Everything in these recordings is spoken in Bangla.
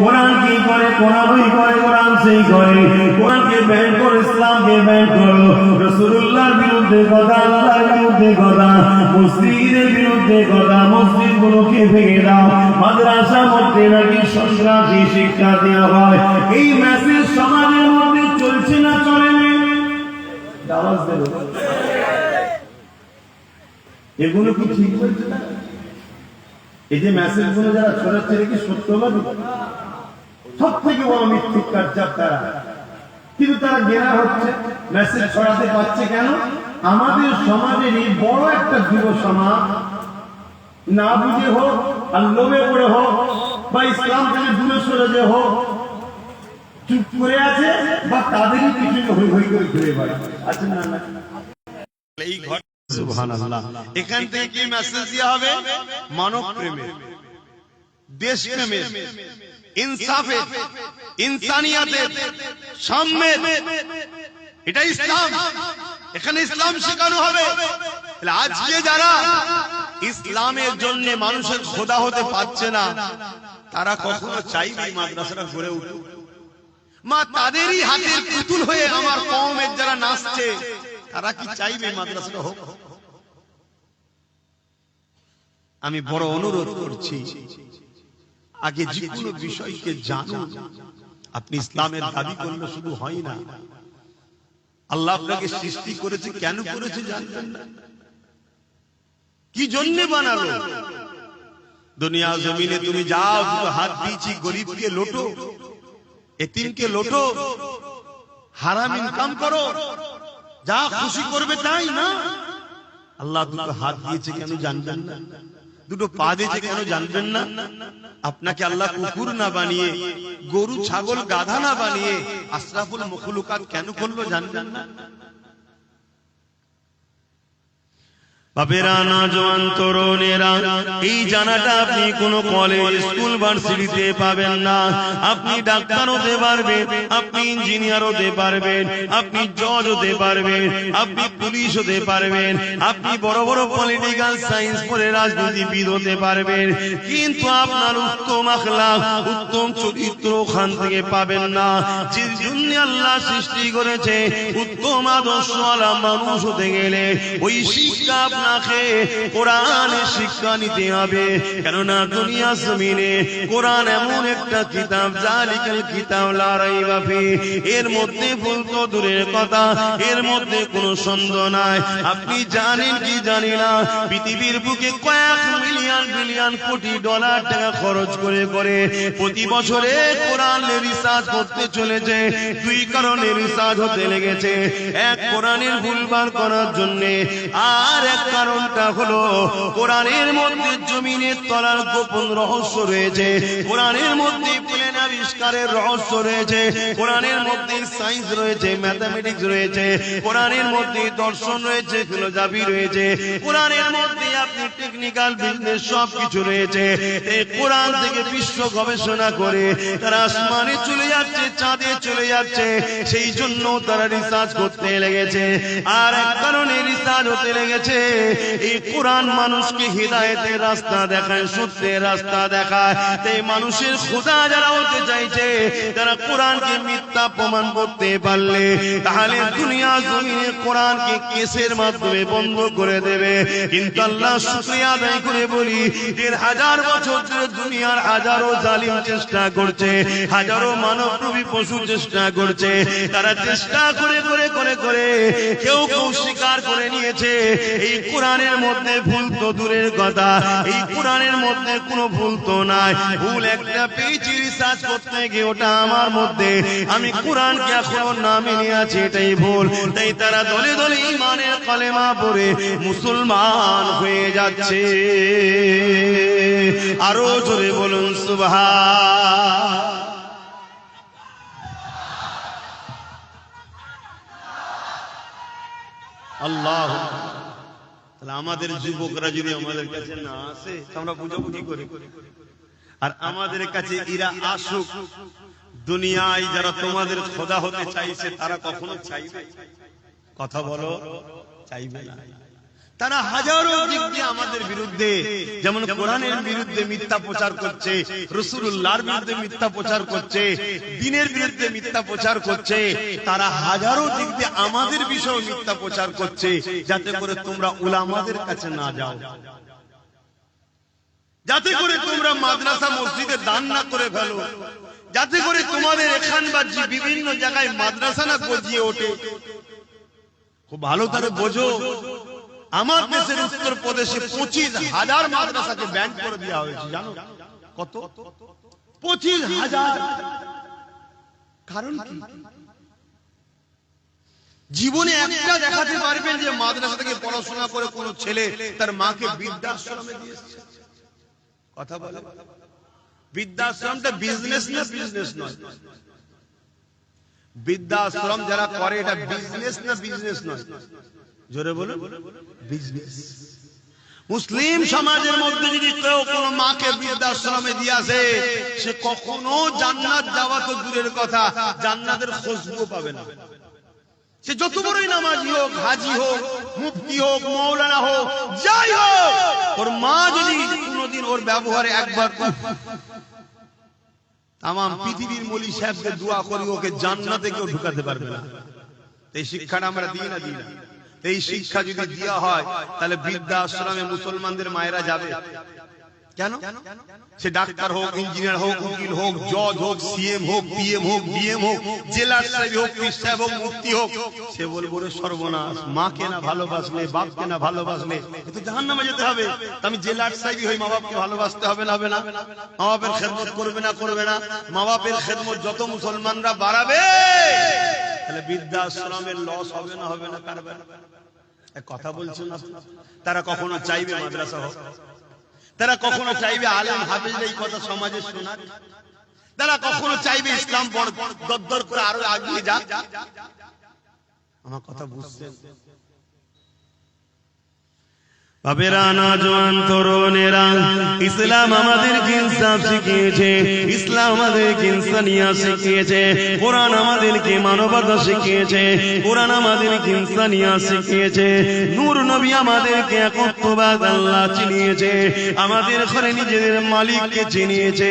কোরআন কি করে, কোরআন ওই করে, কোরআন সেই করে। কোরআনকে ব্যান করো, ইসলামকে ব্যান করো। রাসূলুল্লাহর বিরুদ্ধে কথা, আল্লাহর বিরুদ্ধে কথা, মসজিদের বিরুদ্ধে কথা, মসজিদগুলোকে ভেঙে দাও। মাদ্রাসার মধ্যে নাকি সন্ত্রাসী শিক্ষা দেওয়া হয়। এই মেসেজ সমাজের মধ্যে চলছে না চলে না? আওয়াজ দেব, এগুলো কি ঠিক বলছে না? এই যে মেসেজ গুলো যারা ছড়াচ্ছে কি সত্যবাদী? সব থেকে বড় মিথ্যুক কার্যাপ তারা। কিন্তু তারা গেরা হচ্ছে, মেসেজ ছড়াতে পারছে কেন? আমাদের সমাজেরই বড় একটা যুব সমাজ না বুঝে হোক আর লোভে পড়ে হোক বা ইসলাম থেকে দূরে সরে যে হোক চুপ করে আছে, বা তাদেরই পিছনে হই হই করে ঘুরে বেড়ায়। আচ্ছা না না, এই ঘর সুবহানাল্লাহ। এখান থেকে কি মেসেজ দেওয়া হবে? মানব প্রেমের, দেশ প্রেমের, ইনসাফের, ইনসানিয়াতের, সাম্যের। এটা ইসলাম, এখানে ইসলাম শেখানো হবে। আজকে যারা ইসলামের জন্য মানুষের খোদা হতে পারছে না, তারা কখনো চাইবে মাদ্রাসাটা গড়ে উঠুক? মা তাদেরই হাতের পুতুল হয়ে আমার কওমের যারা নাচছে, তারা কি চাইবে মাদ্রাসাটা হোক? আমি বড় অনুরোধ করছি, আগে যে কোনো বিষয়কে জানুন। আপনি ইসলামের দাবি করলে শুধু হয় না। আল্লাহ আপনাকে সৃষ্টি করেছে, কেন করেছে জানবেন না? কি জন্য বানালো? দুনিয়া জমিনে তুমি যাও, হাত দিয়েছি, গরিবকে লোটো, এতিমকে লোটো, হারাম ইনকাম করো, যা খুশি করবে তাই না। আল্লাহ দুটো হাত দিয়েছে কেন জানবেন না? দুটো পা দিয়েছে কেন জানবেন না? আপনাকে আল্লাহ কুকুর না বানিয়ে, গরু ছাগল গাধা না বানিয়ে আশরাফুল মখলুকাত কেন করলো জানবেন না? বাপেরা, নওজোয়ান তরুণেরা, এই জানাটা আপনি কোন কলেজ, স্কুল, ভার্সিটিতে পাবেন না। আপনি ডাক্তার হতে পারবেন, আপনি ইঞ্জিনিয়ার হতে পারবেন, আপনি জজ হতে পারবেন, আপনি পুলিশ হতে পারবেন, আপনি বড় বড় পলিটিক্যাল সায়েন্স পড়ে রাজনীতিবিদ হতে পারবেন, কিন্তু আপনার উত্তম আখলাক, উত্তম চরিত্র ওখান থেকে পাবেন না। যে জন্য আল্লাহ সৃষ্টি করেছে, উত্তম আদর্শওয়ালা মানুষ হতে গেলে ওই শিক্ষা আপনাকে কোরআনের শিক্ষা নিতে হবে। কেননা দুনিয়া জমিনে কোরআন এমন একটা কিতাব, জালিকাল কিতাব লা রাইবা ফিহি, এর মধ্যে ভুল তো দূরের কথা, এর মধ্যে কোনো সন্দেহ নাই। আপনি জানেন কি জানি না, পৃথিবীর বুকে কয়েক মিলিয়ন বিলিয়ন কোটি ডলার টাকা খরচ করে করে প্রতি বছরে কোরআনের রিসার্চ করতে চলেছে। দুই কারণে রিসার্চ হতে লেগেছে, এক কোরআনের ভুলবার করার জন্য, আর এক কারণটা হলো কোরআনের মধ্যে জমিনের তলার গোপন রহস্য রয়েছে, কোরআনের মধ্যে প্লেন আবিষ্কারের রহস্য রয়েছে, কোরআনের মধ্যে সায়েন্স রয়েছে, ম্যাথমেটিক্স রয়েছে, কোরআনের মধ্যে দর্শন রয়েছে, ফিলোসফি রয়েছে, কোরআনের মধ্যে আপনি টেকনিক্যাল বিজনেস সবকিছু রয়েছে। এই কোরআন থেকে বিশ্ব গবেষণা করে তারা আসমানে চলে যাচ্ছে, চাঁদে চলে যাচ্ছে, সেই জন্য তারা রিসার্চ করতে লেগেছে। আর এক কারণে রিসার্চ হতে লেগেছে, এই কোরআন মানুষকে হিদায়াতের রাস্তা দেখায়, সত্যের রাস্তা দেখায়। এই মানুষের খোদা যারা হতে চাইছে, তারা কোরআনকে মিথ্যা প্রমাণ করতে পারলে তাহলে দুনিয়া জমিনে কোরআনকে কেসের মাধ্যমে বন্ধ করে দেবে। কিন্তু আল্লাহ শুকরিয়া আদায় করে বলি, ১,৫০০ বছর ধরে দুনিয়ার হাজারো জালিম চেষ্টা করছে, হাজারো মানবরূপী পশু চেষ্টা করছে, তারা চেষ্টা করে করে করে করে কেউ কেউ স্বীকার করে নিয়েছে এই কোরআনের মধ্যে ভুল তো দূরের কথা, এই কোরআনের মধ্যে কোনো ভুল তো নাই। ভুল একটা পেয়েছি রিসার্চ করতে গিয়ে, ওটা আমার মধ্যে, আমি কোরআনকে এখনো না মেনে আছি, এটাই ভুল। তাই তারা দলে দলে ঈমানের কালেমা পড়ে মুসলমান হয়ে যাচ্ছে। আরো জোরে বলুন সুবহান। আল্লাহ। তাহলে আমাদের যুবকরা যদি আমাদের কাছে না আসে, আমরা বুঝাবুঝি করি, আর আমাদের কাছে এরা আসুক। দুনিয়ায় যারা তোমাদের খোদা হতে চাইছে, তারা কখনো চাইবে? কথা বলো, চাইবে না। তারা হাজারো দিক দিয়ে আমাদের বিরুদ্ধে, যেমন কোরআনের বিরুদ্ধে মিথ্যা প্রচার করছে, রাসূলুল্লাহর বিরুদ্ধে মিথ্যা প্রচার করছে, দ্বীনের বিরুদ্ধে মিথ্যা প্রচার করছে। তারা হাজারো দিক দিয়ে আমাদের বিষয়ে মিথ্যা প্রচার করছে, যাতে করে তোমরা উলামাদের কাছে না যাও, যাতে করে তোমরা মাদ্রাসা মসজিদে দান না করে ফেলো, যাতে করে তোমাদের এখান বা বিভিন্ন জায়গায় মাদ্রাসা না গজিয়ে ওঠে। খুব ভালো করে বোঝো, আমার দেশের উত্তরপ্রদেশে 25,000 মাদ্রাসাকে ব্যান করে দেওয়া হয়েছে। জানো কত? 25,000। কারণ কি? জীবনে একটা দেখাতে পারবেন যে মাদ্রাসা থেকে পড়াশোনা করে কোন ছেলে তার মাকে বৃদ্ধাশ্রমে দিয়েছে? কথা বলে। বৃদ্ধাশ্রমটা বিজনেস না বিজনেস নয়? বৃদ্ধাশ্রম যারা করে এটা বিজনেস না বিজনেস নয়? জোরে বলুন, বিজনেস। মুসলিম সমাজের মধ্যে যদি কেউ কোন মাকে বৃদ্ধাশ্রমে দিয়ে আসে, সে কখনো জান্নাত যাওয়া তো দূরের কথা, জান্নাতের খুশবু পাবে না। সে যত বড়ই নামাজি হোক, হাজি হোক, মুফতি হোক, মৌলানা হোক, যাই হোক, ওর মা যদি কোনদিন ওর ব্যবহারে একবার তামাম পৃথিবীর মলি সাহেবকে দোয়া করি ওকে জান্নাতে কেউ ঢুকাতে পারবে না। এই শিক্ষাটা আমরা দিই না? দিই না। এই শিক্ষা যদি দেওয়া হয়, তাহলে বৃদ্ধাশ্রমে মুসলমানদের মায়েরা যাবে কেন? সে ডাক্তার হোক, ইঞ্জিনিয়ার হোক, উকিল হোক, জজ হোক, সিএম হোক, পিএম হোক, ডিএম হোক, জেলার সাহেব হোক, পীর সাহেব হোক, মুফতি হোক, সে বলবো রে সর্বনাশ, মাকে না ভালোবাসলে, বাপকে না ভালোবাসলে এ তো জাহান্নামে যেতে হবে। আমি জেলার সাহেব হই, মা বাপকে ভালোবাসতে হবে না? হবে না? মা বাপের খেদমত করবে না? করবে না? মা বাপের খেদমত যত মুসলমানরা বাড়াবে, তাহলে বৃদ্ধাশ্রমের লস হবে না? হবে না? কারবার কথা বলছেন না? তারা কখনো চাইবে মাদ্রাসা হোক? তারা কখনো চাইবে আলেম হাফেজরা এই কথা সমাজে শোনাক? তারা কখনো চাইবে ইসলাম দরদর করে আরো এগিয়ে যাক? আমার কথা বুঝছেন? বাবেরা, নওজোয়ান তরুণেরা, ইসলাম আমাদেরকে ইনসাফ শিখিয়েছে, ইসলাম আমাদেরকে ইনসানিয়াত শিখিয়েছে, কোরআন আমাদেরকে মানবতা শিখিয়েছে, কোরআন আমাদেরকে ইনসানিয়াত শিখিয়েছে, নূর নবী আমাদেরকে একত্ববাদ আল্লাহ চিনিয়েছে, আমাদের ঘরে নিজেদের মালিককে চিনিয়েছে।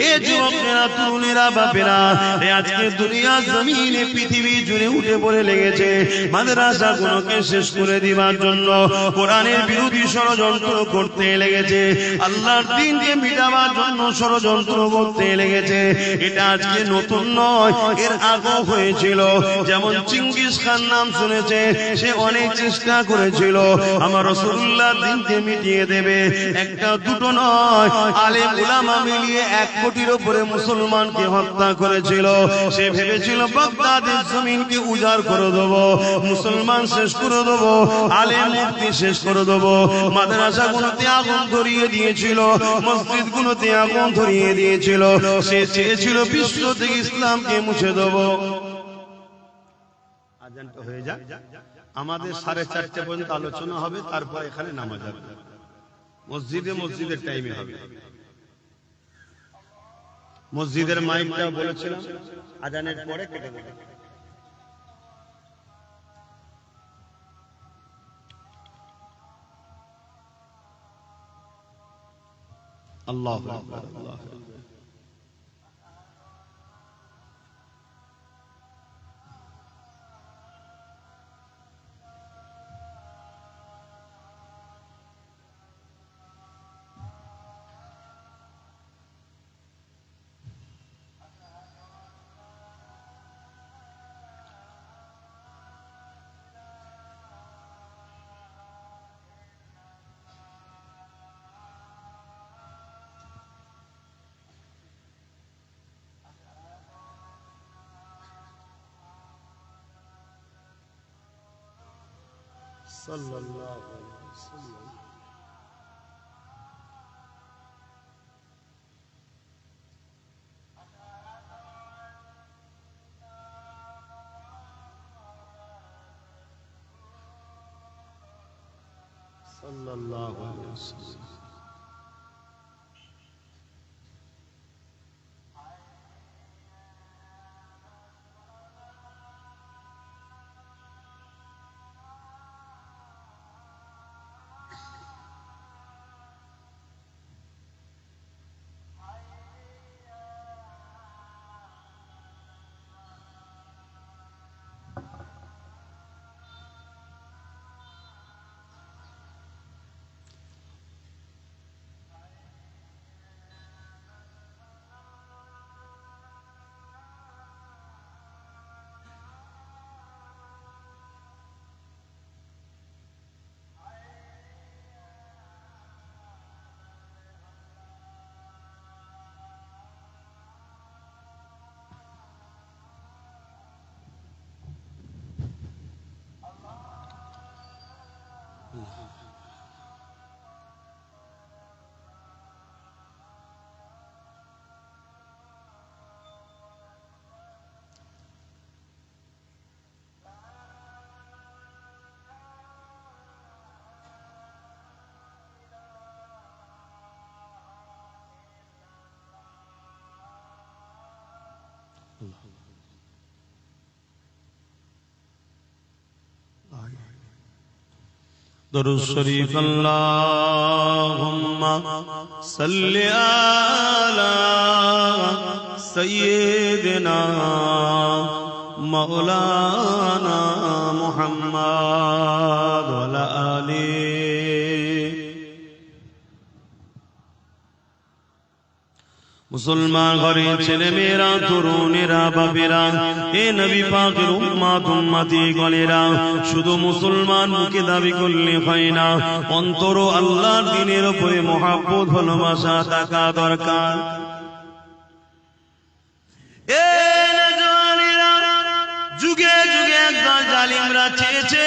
এ যুবকেরা, তরুণেরা, বাপেরা, আজকে দুনিয়া জমিনে পৃথিবী জুড়ে উঠে পড়ে লেগেছে মাদ্রাসাগুলোকে শেষ করে দিবার জন্য, কোরআনের বিরুদ্ধে ষড়যন্ত্র করতে লেগেছে, আল্লাহর দ্বীনকে মিটাবার জন্য ষড়যন্ত্র করতে লেগেছে। এটা আজকে নতুন নয়, এর আগেও হয়েছিল। যেমন চিঙ্গিস খান নাম শুনেছে, সে অনেক চেষ্টা করেছিল আমার রাসূলুল্লাহর দ্বীনকে মিটিয়ে দেবে। একটা দুটো নয়, আলেম উলামা মিলিয়ে 1 কোটির উপরে মুসলমানকে হত্যা করেছিল। সে ভেবেছিল বাগদাদের জমিনকে উজাড় করে দেবো, মুসলমান শেষ করে দেবো, আলেম মুফতি শেষ করে দেবো। মাদ্রাসাগুলোতে আগুন ধরিয়ে দিয়েছিল, মসজিদগুলোতে আগুন ধরিয়ে দিয়েছিল। সে চেয়েছিল বিশ্ব থেকে ইসলামকে মুছে দেব। আজানটা হয়ে যাক, আমাদের 4:30 পর্যন্ত আলোচনা হবে, তারপর এখানে নামাজ হবে, মসজিদের টাইমে হবে। মসজিদের মাইকটা বলেছিলাম আজানের পরে কেটে দেবে। আল্লাহু আকবার, আল্লাহু আকবার। সাল্লাল্লাহু আলাইহি ওয়াসাল্লাম। সাল্লাল্লাহু আলাইহি ওয়াসাল্লাম। দরুদ শরীফ আল্লাহুম্মা সাল্লি আলা সাইয়্যিদিনা মাওলানা মুহাম্মদ ওয়া আলা আলিহি। মুসলমান ঘরের ছেলে মেয়েরা, তরুণেরা, বাপেরা, এ নবী পাকের উম্মত উম্মতি গণেরা, শুধু মুসলমান মুখে দাবি করলে হয় না, অন্তর আল্লাহর দ্বীনের উপরে মহব্বত ভালোবাসা থাকা দরকার। এ নওজওয়ানেরা, যুগে যুগে একদল জালিমরা চেয়েছে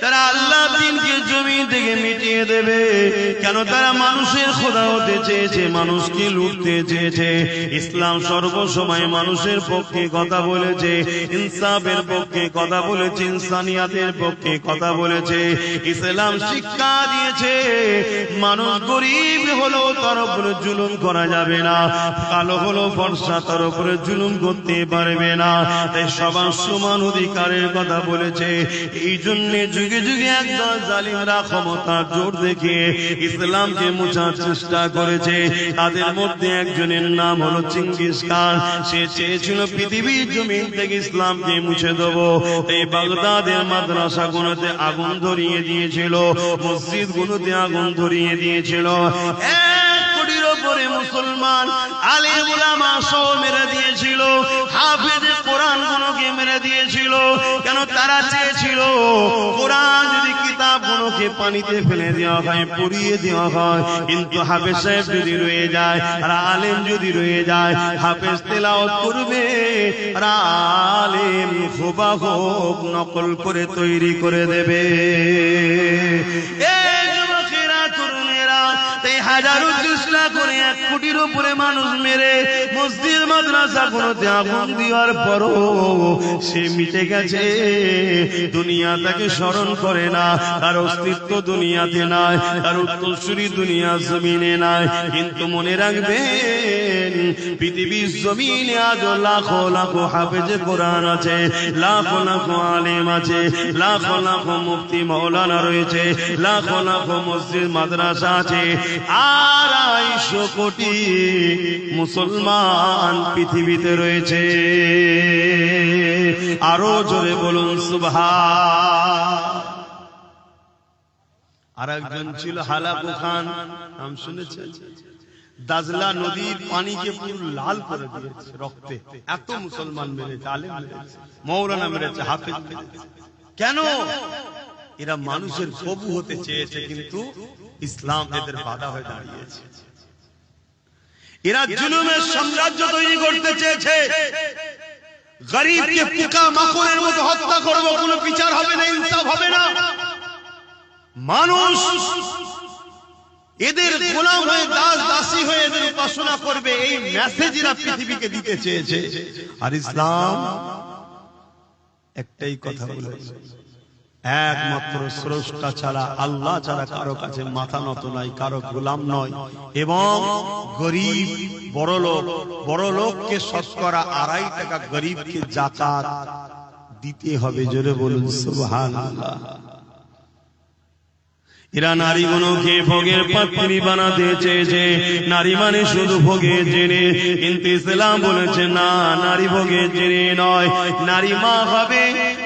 তারা আল্লাহ দ্বীনকে জমিন থেকে মিটিয়ে দেবে। কেন? তারা মানুষের খোদা হতে চেয়েছে, মানুষকে লুটতে চেয়েছে। ইসলাম সর্বসময় মানুষের পক্ষে কথা বলেছে, ইনসাফের পক্ষে কথা বলেছে, ইনসানিয়াতের পক্ষে কথা বলেছে। ইসলাম শিক্ষা দিয়েছে মানুষ গরিব হলেও তার উপরে জুলুম করা যাবে না, কালো হলো ফর্সা তার উপরে জুলুম করতে পারবে না। তাই সবার সমান অধিকারের কথা বলেছে। এই জন্য যুগে যুগে একদল জালিমরা ক্ষমতার জোর দেখিয়ে ইসলামকে মুছার চেষ্টা করেছে। তাদের মধ্যে একজনের নাম হলো চিঙ্গিস খান। সে চেয়েছিল পৃথিবীর জমিন থেকে ইসলামকে মুছে দেব। এই বাগদাদের মাদ্রাসা গুলোতে আগুন ধরিয়ে দিয়েছিল, মসজিদ গুলোতে আগুন ধরিয়ে দিয়েছিল। 1 কোটির উপরে মুসলমান আলেম উলামা সহ মেরে দিয়েছিল, হাফেজ কোরআন গুলোকে মেরে দিয়েছিল। কেন? তারা চেয়েছিল কোরআন যদি কিতাব গুলোকে পানিতে ফেলে দেওয়া হয়, পুড়িয়ে দেওয়া হয়, কিন্তু হাফেজ সাহেব যদি রয়ে যায় আর আলেম যদি রয়ে যায়, হাফেজ তেলাওয়াত করবে আর আলেম হুবহু নকল করে তৈরি করে দেবে। এই যুবকেরা, তরুণেরা, তাই হাজারো চেষ্টা করে 1 কোটির উপরে মানুষ মেরে মসজিদ মাদ্রাসা গুলোতে আগুন দেওয়ার পরও সে মিটে গেছে। দুনিয়া তাকে স্মরণ করে না, তার অস্তিত্ব দুনিয়াতে নাই, তার উত্তরসূরি দুনিয়া জমিনে নাই। কিন্তু মনে রাখবেন, পৃথিবীর জমিনে আজ লাখো লাখো হাফেজে কোরআন আছে, লাখো লাখো আলেম আছে, লাখো লাখো মুফতি মাওলানা রয়েছে, লাখো লাখো মসজিদ মাদ্রাসা আছে। 250 কোটি মুসলমান পৃথিবীতে রয়েছে। আরো জোরে বলুন সুবহান। আর একজন ছিল হালাকু খান, নাম শুনেছেন? দাজলা নদীর পানিকে পুরো লাল করে দিয়েছে রক্তে। এত মুসলমান মেরেছে, আলেম মেরেছে, মাওলানা মেরেছে, হাফেজ মেরেছে। কেন? এরা মানুষের কবু হতে চেয়েছে, কিন্তু ইসলাম এদের বাধা হয়ে দাঁড়িয়েছে। এরা জুলুমের সাম্রাজ্য তৈরি করতে চেয়েছে। গরিবকে পোকা মাকড়ের মতো হত্যা করব, কোনো বিচার হবে না, ইনসাফ হবে না। মানুষ এদের গোলাম হয়ে, দাস দাসী হয়ে এদের উপাসনা করবে, এই মেসেজ এরা পৃথিবীকে দিতে চেয়েছে। আর ইসলাম একটাই কথা বলেছে, একমাত্র স্রষ্টা ছাড়া, আল্লাহ ছাড়া কারো কাছে মাথা নত নয়, কারো গোলাম নয়। এবং গরিব বড় লোককে শতকরা 2.5 টাকা গরিবকে যাকাত দিতে হবে। জোরে বলুন সুবহানাল্লাহ। এরা নারীগুলোকে ভোগের পাত্রী বানাতে চেয়েছে। নারী মানে শুধু ভোগের জেনে, কিন্তু ইসলাম বলেছে না, নারী ভোগের জেনে নয়। নারী মা হবে,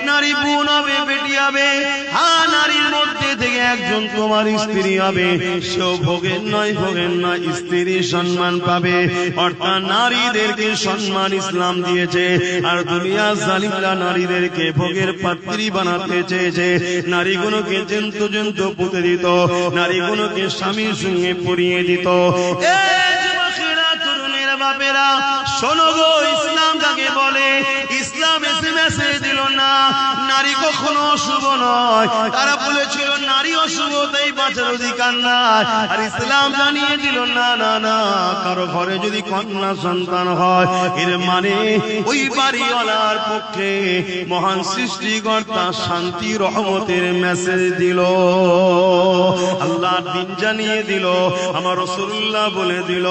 নারী বোন হবে, বেটি হবে। হ্যাঁ, নারীর মধ্যে থেকে একজন তোমার স্ত্রী হবে, সেও ভোগের নয়, ভোগের নয়, স্ত্রীর সম্মান পাবে। অর্থাৎ নারীদেরকে সম্মান ইসলাম দিয়েছে। আর দুনিয়ার জালিমরা নারীদেরকে ভোগের পাত্রী বানাতে চেয়েছে। নারীগুলোকে জন্ত পুঁতে দিত, নারীগুলোকে স্বামীর সঙ্গে পরিয়ে দিত। যুবকেরা, তরুণেরা, বাপেরা, শোনো গো, ইসলাম কাকে বলে? ইসলাম এসএমএসে দিল না নারী কখনো অশুভ নয়। তারা বলেছিল নারী অশুভ, তাই বাঁচার অধিকার নাই। আর ইসলাম জানিয়ে দিল না না না, কারো ঘরে যদি কন্যা সন্তান হয়, এর মানে ওই বাড়িওয়ালার পক্ষে মহান সৃষ্টিকর্তা শান্তি রহমতের মেসেজ দিল, আল্লাহর দ্বীন জানিয়ে দিল, আমার রাসূলুল্লাহ বলে দিল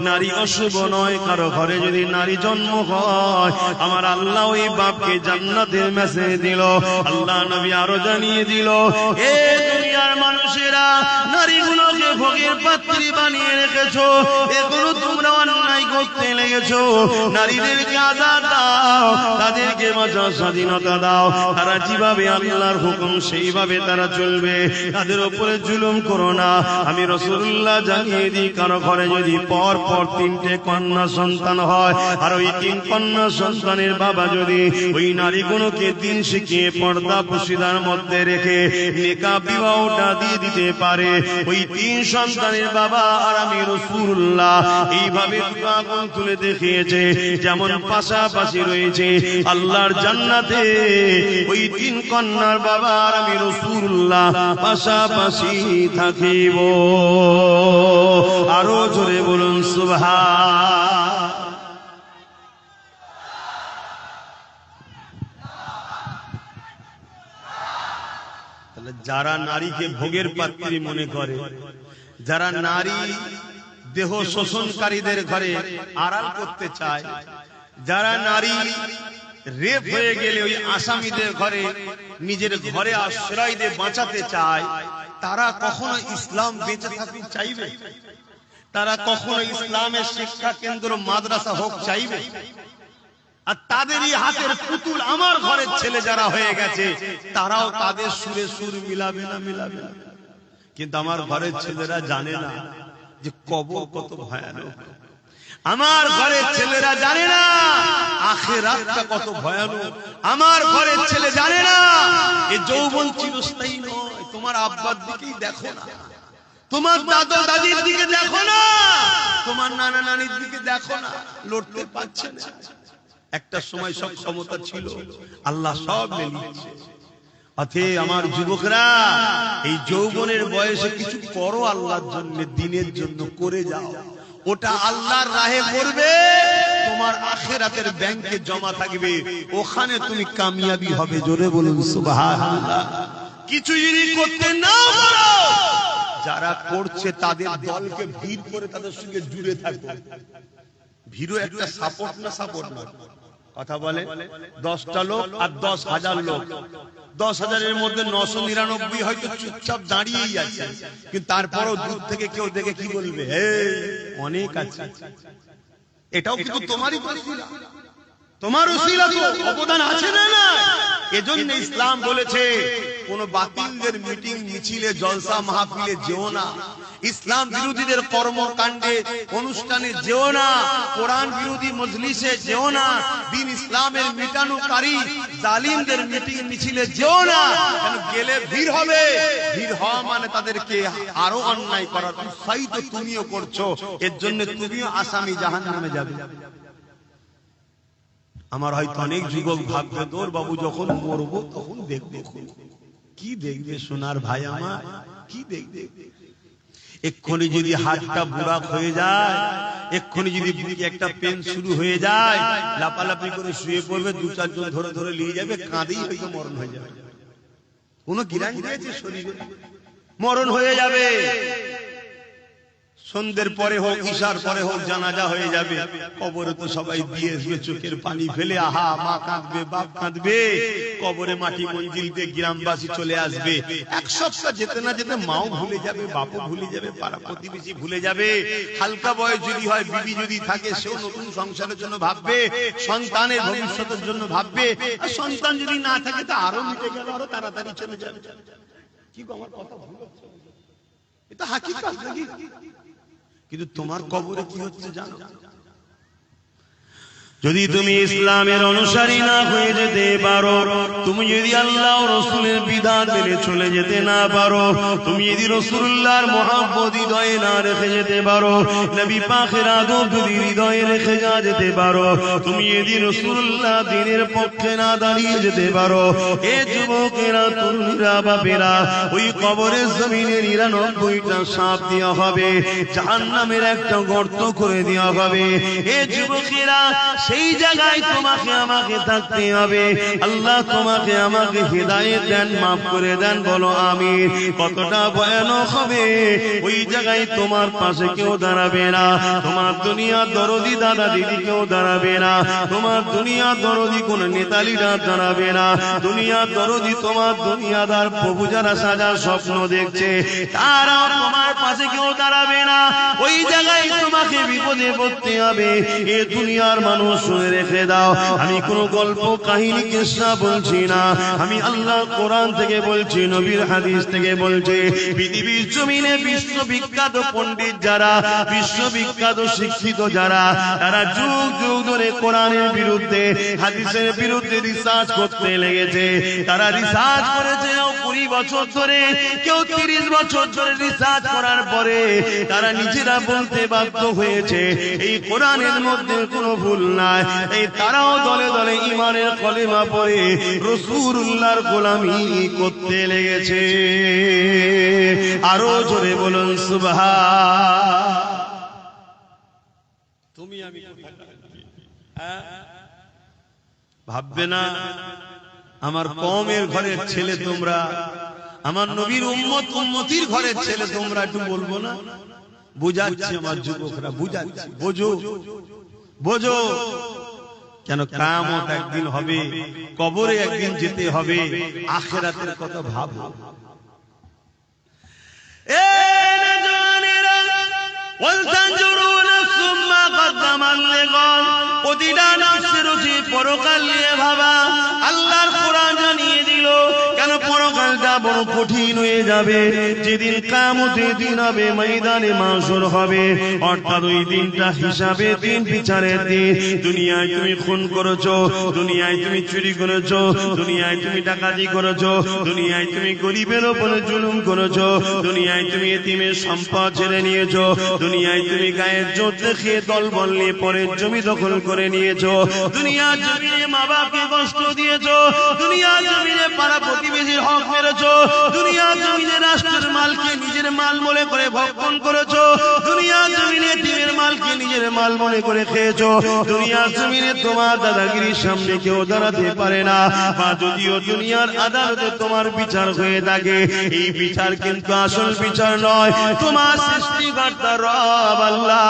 নারী অশুভ নয়। কারো ঘরে যদি নারী জন্ম হয়, হয়, আমার আল্লাহ ওই বাপকে জান্নাতের মেসেজ দিল। আল্লাহ নবী আরো জানিয়ে দিল, এ দুনিয়ার মানুষেরা, নারীগুলোকে ভোগের পাত্রী বানিয়ে রেখেছো, এখনো তোমরা অন্যায় করতে লেগেছো। নারীদেরকে আজাদ দাও, তাদেরকে বাঁচার স্বাধীনতা দাও, তারা যেভাবে আল্লাহর হুকুম সেইভাবে তারা চলবে, তাদের উপরে জুলুম করো না। আমি রাসূলুল্লাহ জানিয়ে দিই, কারো ঘরে যদি পর পর 3টে কন্যা সন্তান হয়, আর ওই 3 কন্যা সন্তানের বাবা যদি ওই নারীগুলোকে দিন শিখিয়ে পর্দা পুশিদার মধ্যে রেখে নিকাহ বিবাহটা দিয়ে দিতে পারে, ওই 3 সন্তানের বাবা আর আমি রাসূলুল্লাহ এইভাবে আগুন তুলে দেখিয়েছে, যেমন পাশাপাশি রয়েছে আল্লাহর জান্নাতে ওই 3 কন্যার বাবা আর আমি রাসূলুল্লাহ পাশাপাশি থাকিব। আরো জোরে বলুন সুবহান। তাহলে যারা নারীকে ভোগের পাত্রী মনে করে, যারা নারী দেহ শোষণকারীদের ঘরে আড়াল করতে চায়, যারা নারী রেপ হয়ে গেলে ওই আসামিদের ঘরে নিজের ঘরে আশ্রয় দিয়ে বাঁচাতে চায়, তারা কখনো ইসলাম বেঁচে থাকতে চাইবে? তারা কখনো ইসলামের শিক্ষা কেন্দ্র মাদ্রাসা হোক চাইবে? আর তাদেরই হাতের পুতুল আমার ঘরের ছেলে যারা হয়ে গেছে, তারাও তাদের সুরে সুর মিলাবে না, মিলাবে না। কিন্তু আমার ঘরের ছেলেরা জানে না যে কবর কত ভয়ানক। আমার ঘরের ছেলেরা জানে না আখিরাতটা কত ভয়ানক। আমার ঘরের ছেলে জানে না এই যৌবন চিরস্থায়ী নয়। তোমার আব্বার দিকেই দেখো না, তোমার দাদা দাদির দিকে দেখো না, তোমার নানা নানির দিকে দেখো না, লড়তে পারছে না। একটা সময় সব ক্ষমতা ছিল, আল্লাহ সব নিচ্ছে। অতএব আমার যুবকরা, এই যৌবনের বয়সে কিছু করো আল্লাহর জন্য, দিনের জন্য করে যাও। ওটা আল্লাহর রাহে করবে, তোমার আখিরাতের ব্যাংকে জমা থাকবে, ওখানে তুমি কামিয়াবি হবে। জোরে বলুন সুবহানাল্লাহ। কিছু যদি করতে নাও পারো, যারা করছে তাদের দলকে ভিড় করে তাদের সঙ্গে জুড়ে থাকো। ভিড়ও একটা সাপোর্ট না, সাপোর্ট না কথা বলে। 10টা লোক আর 10,000 লোক, 10,000-এর মধ্যে 999 হয়তো চুপচাপ দাঁড়িয়েই আছে, কিন্তু তারপরও দূর থেকে কেউ দেখে কি বলবে, অনেক আছে। এটাও কিন্তু তোমারই উসিলা, তোমার উসিলা তো অবদান আছে না? না, এজন্য ইসলাম বলেছে কোন বাতিলদের মিটিং মিছিলে জলসা মাহফিলে যেও না, ইসলাম বিরোধীদের কর্মকাণ্ডে অনুষ্ঠানে যেও না, কোরআন বিরোধী মজলিসে যেও না, দিন ইসলামের মিটানোকারী জালিমদের মিটিং মিছিলে যেও না। কেন গেলে ভিড় হবে, ভিড় হওয়া মানে তাদেরকে আরো অন্যায় করার উৎসাহিত তুমিও করছো, এর জন্য তুমিও আসামি, জাহান্নামে যাবে। আমার হয়তো অনেক যুবক ভাববে, তোর বাবু যখন মরবো তখন দেখবে। কি দেখবে সোনার ভাই আমার, কি দেখবে? এক্ষুনি যদি হাতটা বুড়া হয়ে যায়, এক্ষুনি যদি বুকে একটা পেন শুরু হয়ে যায়, লাপালাপি করে শুয়ে পড়বে, 2-4 জন ধরে ধরে নিয়ে যাবে, কাঁদেই হয়তো মরণ হয়ে যাবে। কোন গ্যারান্টি আছে শরীরে? মরণ হয়ে যাবে। সন্ধ্যের পরে হোক, ঈশার পরে হোক, জানাজা হয়ে যাবে। কবরে তো সবাই দিয়ে আসবে চোখের পানি ফেলে, আহা মা কাঁদবে, বাপ কাঁদবে, কবরে মাটি মঞ্জিল দিয়ে গ্রামবাসী চলে আসবে। 1 সপ্তাহ যেতে না যেতে মাও ভুলে যাবে, বাপও ভুলে যাবে, পাড়া প্রতিবেশী ভুলে যাবে। হালকা বয়স যদি হয়, বিবি যদি থাকে, সেও নতুন সংসারের জন্য ভাববে, সন্তানের ভবিষ্যতের জন্য ভাববে। আর সন্তান যদি না থাকে তো আরো মিটে গেল, আরো তাড়াতাড়ি চলে যাবে। কি আমার কথা ভুল হচ্ছে? এটা হাকিকত নাকি? কিন্তু তোমার কবরে কি হচ্ছে জানো? যদি তুমি ইসলামের অনুসারী না হয়ে যেতে পারো, তুমি যদি আল্লাহ ও রাসূলের বিধান মেনে চলে যেতে না পারো, তুমি যদি রাসূলুল্লাহর মহব্বত হৃদয়ে না রেখে যেতে পারো, নবী পাকের আদব যদি হৃদয়ে রেখে যেতে পারো, তুমি যদি রাসূলুল্লাহ দ্বীনের পক্ষে না দাঁড়িয়ে যেতে পারো, এ যুবকেরা, তরুণীরা, বাপেরা, ওই কবরের জমিনে 99টা সাপ দেওয়া হবে, জাহান্নামের একটা গর্ত করে দেওয়া হবে। এ যুবকেরা, সেই জায়গায় তোমাকে আমাকে থাকতে হবে। আল্লাহ তোমাকে আমাকে হিদায়াত দেন, মাফ করে দেন, বলো আমিন। কতটা ভয়ানক হবে, ওই জায়গায় তোমার পাশে কেউ দাঁড়াবে না, তোমার দুনিয়ার দরদি দাদা দিদি কেউ দাঁড়াবে না, তোমার দুনিয়ার দরদি কোন নেতালিরা দাঁড়াবে না, দুনিয়ার দরদি তোমার দুনিয়াদার প্রভু যারা সাজার স্বপ্ন দেখছে তারাও তোমার পাশে কেউ দাঁড়াবে না। ওই জায়গায় তোমাকে বিপদে পড়তে হবে। এ দুনিয়ার মানুষ শুনে রেখে দাও, আমি কোন গল্প কাহিনী কিসসা বলছি না, আমি আল্লাহ কোরআন থেকে বলছি, নবীর হাদিস থেকে বলছি। পৃথিবীর জমিনে বিশ্ববিখ্যাত পণ্ডিত যারা, বিশ্ববিখ্যাত শিক্ষিত যারা, তারা যুগ যুগ ধরে কোরআনের বিরুদ্ধে হাদিসের বিরুদ্ধে রিসার্চ করতে লেগেছে। তারা রিসার্চ করেছে 20 বছর ধরে, কেউ 30 বছর ধরে রিসার্চ করার পরে তারা নিজেরা বলতে বাধ্য হয়েছে এই কোরআনের মধ্যে কোনো ভুল নাই। এই তারাও দলে দলে ঈমানের কলেমা পড়ে রাসূলুল্লাহর গোলামি করতে লেগেছে। আরো জোরে বলুন সুবহান। তুমি আমি ভাববে না আমার কওমের ঘরের ছেলে তোমরা, আমার নবীর উম্মত উম্মতির ঘরের ছেলে তোমরা, একটু বলবো না? বুঝাচ্ছি আমার যুবকরা, বুঝাচ্ছি, বোঝো বোঝো। কেন কিয়ামত একদিন হবে, কবরে একদিন যেতে হবে, আখিরাতের কথা ভাবো। এ নজওয়ানেরা, ওয়াল তানজুরু নাফসুম মা কদ্দামাত লিগাদ, প্রতিটা নফসের উচিত পরকাল নিয়ে ভাবা। আল্লাহর কোরআন জানিয়ে দিল কেন পরকালটা বড় কঠিন হয়ে যাবে। যেদিন কিয়ামতের দিন হবে, ময়দানে মাশর হবে, অর্থাৎ ওই দিনটা হিসাবের দিন, বিচারের দিন। দুনিয়ায় তুমি খুন করেছো, দুনিয়ায় তুমি চুরি করেছো, দুনিয়ায় তুমি ডাকাতি করেছো, দুনিয়ায় তুমি গরিবের উপরে জুলুম করেছো, দুনিয়ায় তুমি এতিমের সম্পদ ছেড়ে নিয়েছো, দুনিয়ায় তুমি গায়ের জোর দেখিয়ে দলবল নিয়ে পরের জমি দখল করে নিয়েছো, দুনিয়ার জমিনে মা বাপকে কষ্ট দিয়েছো, দুনিয়ার জমিনে পাড়া প্রতিবেশীর হক মেরেছো, দুনিয়ার জমিনে রাষ্ট্রের মালকে নিজের মাল মনে করে ভক্ষণ করেছো, দুনিয়ার জমিনে এতিমের মালকে নিজের মাল মনে করে খেয়েছো, দুনিয়ার জমিনে তোমার দাদাগিরির সামনে কেউ দাঁড়াতে পারে না। বা যদিও দুনিয়ার আদালতে তোমার বিচার হয়ে থাকে, এই বিচার কিন্তু আসল বিচার নয়। তোমার সৃষ্টিকর্তা রব আল্লাহ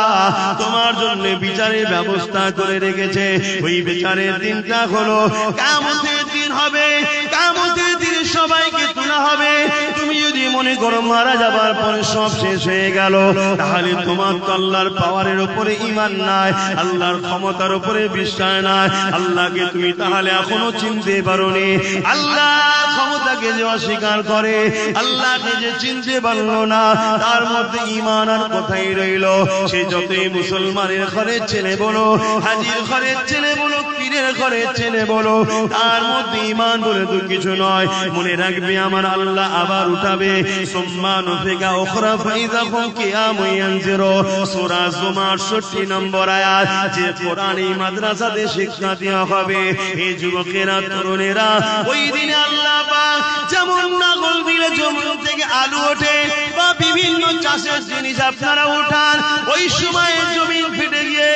তোমার জন্য বিচারের ব্যবস্থা করে রেখেছে। ওই বিচারের দিনটা হলো কিয়ামতের দিন হবে। কিয়ামতের দিন সবাইকে তোলা হবে। তুমি যদি মনে করো মারা যাবার পরে সব শেষ হয়ে গেল, তাহলে তোমার তো আল্লাহর পাওয়ারের উপরে ঈমান নাই, আল্লাহর ক্ষমতার উপরে বিশ্বাস নাই। আল্লাহকে তুমি তাহলে এখনো চিনতে পারোনি। আল্লাহর ক্ষমতাকে যে অস্বীকার করে, আল্লাহকে যে চিনতে পারলো না, তার মধ্যে ঈমান আর কোথায় রইল? সে যতই মুসলমানের ঘরের ছেলে বলো, হাজির ঘরের ছেলে বলো, পীরের ঘরের ছেলে বলো, তার মধ্যে ঈমান বলে তো কিছু নয়। মনে রাখবে আমার আল্লাহ আবার উঠাবে। সুম্মা নুফিকা উখরা ফাইযা হুম কিয়ামুন ইয়ানজিরু, সূরা জুমার 68 নম্বর আয়াত। যে কোরআনী মাদ্রাসাতে শিক্ষা দেওয়া হবে, এই যুবকেরা তরুণেরা, ওই দিনে আল্লাহ পাক যেমন নাগল দিলে জমিন থেকে আলু ওঠে বা বিভিন্ন চাষের জিনিস আপনারা উঠান, ওই সময় জমিন ফেটে গিয়ে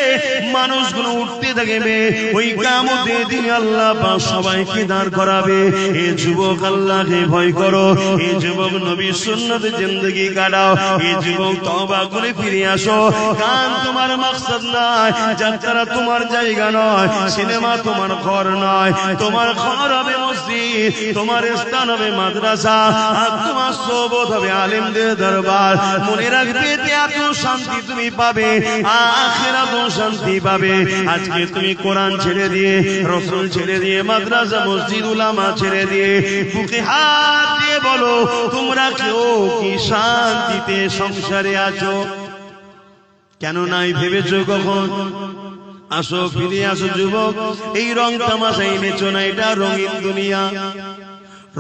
মানুষগুলো উঠতে থাকবে। ওই কিয়ামতের দিনে আল্লাহ পাক সবাইকে দাঁড় করাবে। এই যুবক আল্লাহকে ভয় করো, এই যুবক নবীর সুন্নতে জিন্দেগি কাটাও, এই যুবক তওবা করে ফিরে আসো। গান তোমার মাকসাদ নয়, যাত্রা তোমার জায়গা নয়, সিনেমা তোমার ঘর নয়। তোমার ঘর হবে মসজিদ, তোমার স্থান হবে মাদ্রাসা, আর তোমার সোবত হবে আলেমদের দরবার। মনে রাখবে এত শান্তি তুমি পাবে, আখিরাতেও শান্তি পাবে। আজকে তুমি কোরআন ছেড়ে দিয়ে, রাসূল ছেড়ে দিয়ে, মাদ্রাসা মসজিদ উলামা ছেড়ে দিয়ে বুকে হাত দিয়ে বলো, তোমরা কেউ কি শান্তিতে সংসারে আছো? কেন নাই ভেবেছো কখন? আসো, ফিরে আসো যুবক। এই রং তামাশাই নেছো না, এটা রঙিন দুনিয়া।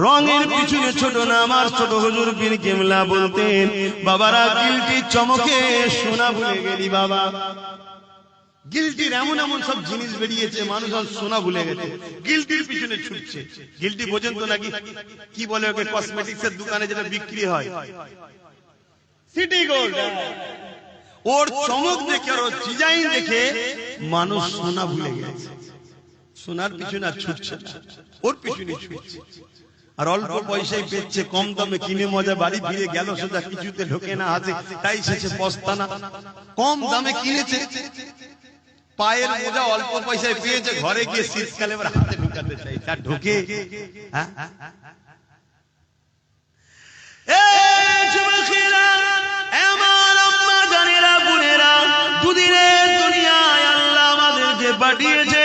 রঙের পিছনে ছোট না, আমার ছোট হুজুর পীর কেবলা বলতেন, বাবারা গিলটির চমকে সোনা ভুলে গেলি বাবা। গিলটির এমন এমন সব জিনিস বেরিয়েছে, মানুষ আর সোনা ভুলে গেছে, গিলটির পিছনে ছুটছে। গিলটি বোঝেন তো নাকি? কি বলে ওকে? কসমেটিক্স এর দোকানে যেটা বিক্রি হয়, সিটি গোল্ড। ওর চমক দেখে ওর ডিজাইন দেখে মানুষ সোনা ভুলে গেছে, সোনার পিছনে আর ছুটছে না, ওর পিছনে ছুটছে। আর অল্প পয়সায় পেচ্ছে, কম দামে কিনে মজা বাড়ি ফিরে গেল, সেটা কিছুতে ঢোকে না হাতে, তাই শেষে পস্তানা। কম দামে কিনেছে পায়ের মোজা, অল্প পয়সায় পেয়েছে, ঘরে গিয়ে শীতকালে এবার হাতে ঢুকাতে চাই, তার ঢোকে? দুদিনের দুনিয়ায় আল্লাহ আমাদেরকে পাঠিয়েছে,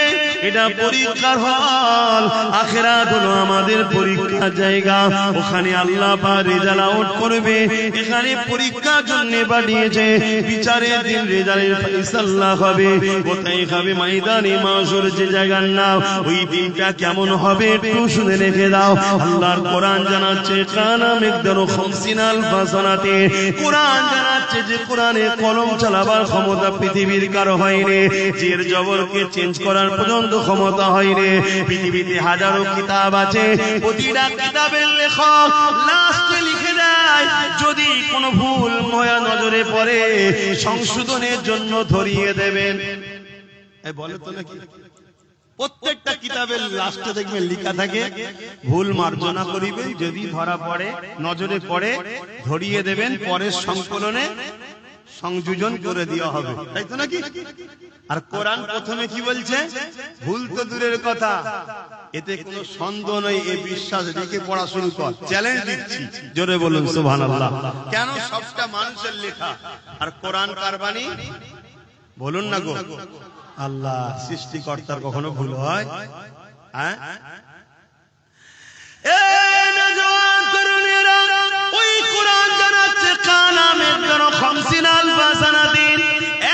এটা পরীক্ষার হল। আখিরাত হলো আমাদের পরীক্ষার জায়গা, ওখানে আল্লাহ পাক রেজাল্ট আউট করবে। এখানে পরীক্ষার জন্য পাঠিয়েছে, বিচারের দিন রেজাল্টের ফয়সালা হবে। কোথায় হবে? ময়দানে মাশর, যে জায়গার নাম। ওই দিনটা কেমন হবে একটু শুনে রেখে দাও। আল্লাহর কোরআন জানাচ্ছে, কানা মিকদারু 50 আলফা সানাতে। কোরআন জানাচ্ছে যে কোরআনে কলম চালাবার ক্ষমতা পৃথিবীর কারো হয়নি, জের জবরকে চেঞ্জ করার পর্যন্ত ক্ষমতা হয়নি। পৃথিবীতে হাজারো কিতাব আছে, প্রতিটা কিতাবের লেখক লাস্টে লিখে দেয়, যদি কোনো ভুল নয়া নজরে পড়ে সংশোধনের জন্য ধরিয়ে দেবেন। বলে তো নাকি প্রত্যেকটা কিতাবের লাস্টে দেখবেন লেখা থাকে, ভুল মার্জনা করিবেন, যদি ধরা পড়ে নজরে পড়ে ধরিয়ে দেবেন, পরের সংকলনে সংযোজন করে দেওয়া হবে, তাই তো নাকি? আর কোরআন প্রথমে কি বলছে? ভুল তো দূরের কথা, এতে কোনো সন্দেহ নেই, এই বিশ্বাস রেখে পড়া শুরু কর। চ্যালেঞ্জ দিচ্ছি, জোরে বলুন সুবহানাল্লাহ। কেন? সবটা মানুষের লেখা, আর কোরআন কার বাণী? বলুন না গো। আল্লাহ সৃষ্টিকর্তার কখনো ভুল হয়? হ্যাঁ, ওই কোরআন জানাচ্ছে, কানা মিকদারু 50 আলফা সানাতিন।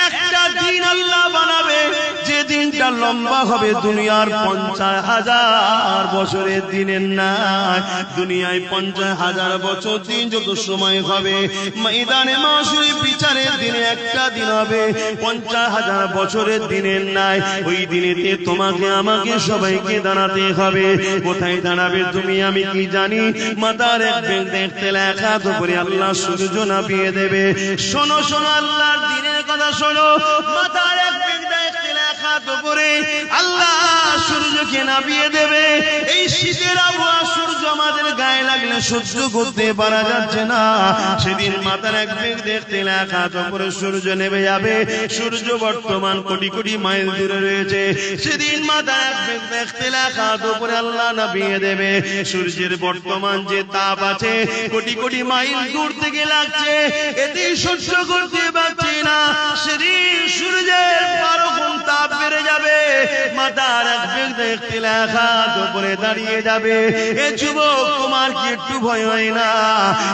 একটা দিন আল্লাহ বানাবে, যে দিনটা লম্বা হবে দুনিয়ার 50,000 বছরের দিনের নাই। দুনিয়ায় 50,000 বছর দিন যত সময় হবে, ময়দানে মাশরে বিচারের দিনে একটা দিন হবে 50,000 বছরের দিনের নাই। ওই দিনেতে তোমাকে আমাকে সবাইকে দাঁড়াতে হবে। কোথায় দাঁড়াবে তুমি আমি কি জানি? মাথার এক বেগ দেখতে লেখা তো করে আল্লাহ সূর্য নামিয়ে দেবে। শোনো শোনো, আল্লাহর দিনের কথা শোনো। মাথার এক বেগ দেখতে লেখা তো করে আল্লাহ সূর্যকে নামিয়ে দেবে। এই শীতের আবহাওয়া সূর্য আমাদের গায়ে লাগলে সহ্য করতে পারা যাচ্ছে না। সেদিন মাথার এক বেগ দেখতে লেখা তো করে সূর্য নেমে যাবে। সূর্য বর্তমান কোটি কোটি মাইল দূরে রয়েছে। সেদিন মাথার এক বেগ দেখতে লেখা তো করে আল্লাহ নামিয়ে দেবে। সূর্যের বর্তমান যে তাপ আছে কোটি কোটি মাইল দূর থেকে লাগছে, এতে সহ্য করতে পারছি না। সেদিন সূর্যের 12 গুণ তাপ বেড়ে যাবে। মাথার এক বেগ দেখতে লেখা তো করে দাঁড়িয়ে যাবে। এ যুবক, তোমার কি একটু ভয় হয় না?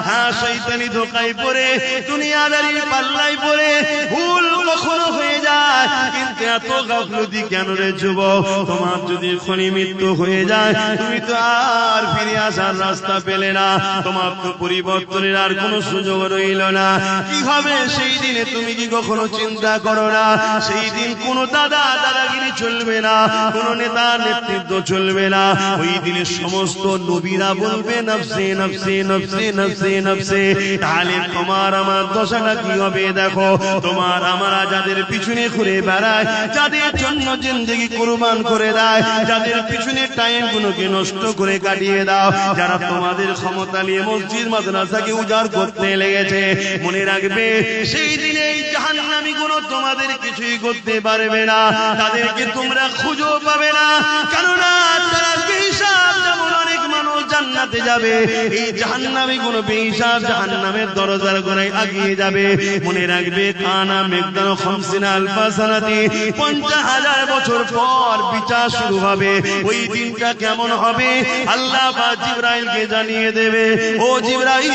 হ্যাঁ, শয়তানি ধোকায় পড়ে, দুনিয়াদারির পাল্লায় পড়ে ভুল কখনো হয়ে যায়, কিন্তু এত গাফলতি কেন রে যুবক? তোমার যদি এখনই মৃত্যু হয়ে যায়, তুমি তো আর ফিরে আসার রাস্তা পেলে না, তোমার তো পরিবর্তনের আর কোনো সুযোগ রইল না। কি হবে সেই দিনে তুমি কি কখনো চিন্তা করো না? সেই দিন কোনো দাদাগিরি চলবে না, কোন নেতা নেতৃত্ব চলবে না। ওই দিনে সমস্ত নবীরা বলবে নফসে নফসে নফসে নফসে নফসে। তাহলে তোমার আমার দশাটা কি হবে দেখো। তোমার আমরা যাদের পিছনে ঘুরে বেড়ায়, যাদের জন্য জিন্দেগি কুরবান করে দেয়, যাদের পিছনে টাইম গুলোকে নষ্ট করে কাটিয়ে দাও, যারা তোমাদের ক্ষমতা নিয়ে মসজিদ মাদ্রাসাকে উজাড় করতে লেগেছে, মনে রাখবে সেই দিনে এই জাহান্নামী গুলো তোমাদের কিছুই করতে পারবে না। তাদেরকে তোমরা খুঁজো পাবে না, কেননা তারা বেহিসাব। যেমন অনেক মানুষ জান্নাতে যাবে, এই জাহান্নামী গুলো বেহিসাব জাহান্নামের দরজার গোড়ায় আগিয়ে যাবে। মনে রাখবে, কানা মিকদারু 50 আলফা সানাতি, 50,000 বছর পর বিচার শুরু হবে। ওই দিনটা কেমন হবে আল্লাহ পাক জিবরাইলকে জানিয়ে দেবে, ও জিবরাইল,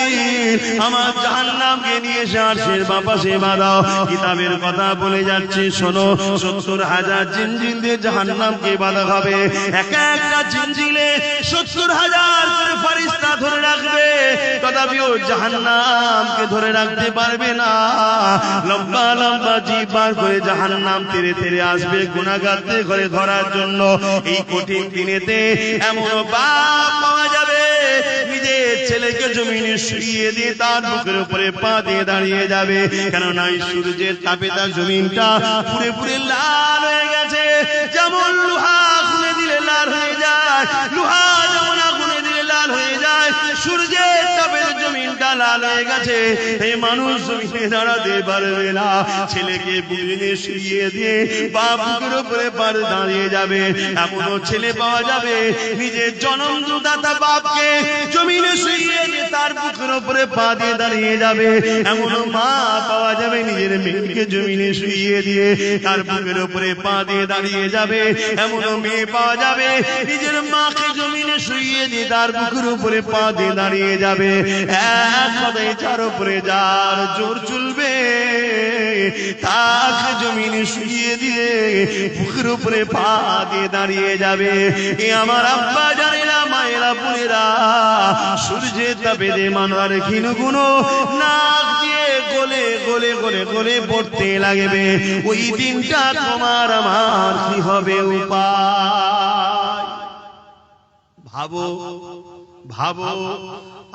আমার জাহান্নামকে নিয়ে এসে আরশের বাপাশে বাঁধাও। কিতাবের কথা বলে যাচ্ছে, শোনো, 70,000 জিনজিন দিয়ে জাহান্নামকে বাঁধা হবে। এক একটা জিনজিলে 70,000 করে ফেরেশতা ধরে রাখবে, তথাপিও জাহান্নামকে ধরে রাখতে পারবে না। লম্বা লম্বা জিভ বার করে জাহান্নাম তেরে তেরে আসবে গুনাহগারদের ঘরে ধরার জন্য। এই কঠিন দিনেতে এমন বাপ পাওয়া যাবে নিজের ছেলেকে জমিনে শুইয়ে দিয়ে তার বুকের উপরে পা দিয়ে দাঁড়িয়ে যাবে, কেননা এই সূর্যের তাপে তার জমিনটা পুরে পুরে লাল হয়ে গেছে। যেমন লোহা আগুনে দিলে লাল হয়ে যায়, লোহা যেমন আগুনে দিলে লাল হয়ে যায়, সূর্যের তাপে জমিনটা লাল হয়ে গেছে। এই মানুষ জমিনে দাঁড়াতে পারবে না, ছেলেকে বুকে শুইয়ে দিয়ে বা বুকের উপরে পার দাঁড়িয়ে যাবে। এমনও ছেলে পাওয়া যাবে নিজের জন্মদাতা বাপকে জমিনে শুইয়ে দিয়ে তার বুকের উপরে পা দিয়ে দাঁড়িয়ে যাবে। এমনও মা পাওয়া যাবে নিজের মেয়েকে জমিনে শুইয়ে দিয়ে তার বুকের উপরে পা দিয়ে দাঁড়িয়ে যাবে। এমনও মেয়ে পাওয়া যাবে নিজের মাকে জমিনে শুইয়ে দিয়ে তার বুকের উপরে পা দিয়ে দাঁড়িয়ে যাবে। এক কথায় যার উপরে যার জোর চলবে তাকে জমিনে শুইয়ে দিয়ে বুকের উপরে পা দিয়ে দাঁড়িয়ে যাবে। এ আমার আব্বা জানেরা, মায়েরা, বোনেরা, সূর্যের তাপে দে মানবার ক্ষীণ গুণ নাক দিয়ে গলে গলে গলে গলে পড়তে লাগবে। ওই দিনটা তোমার আমার কি হবে উপায়? ভাবো ভাবো,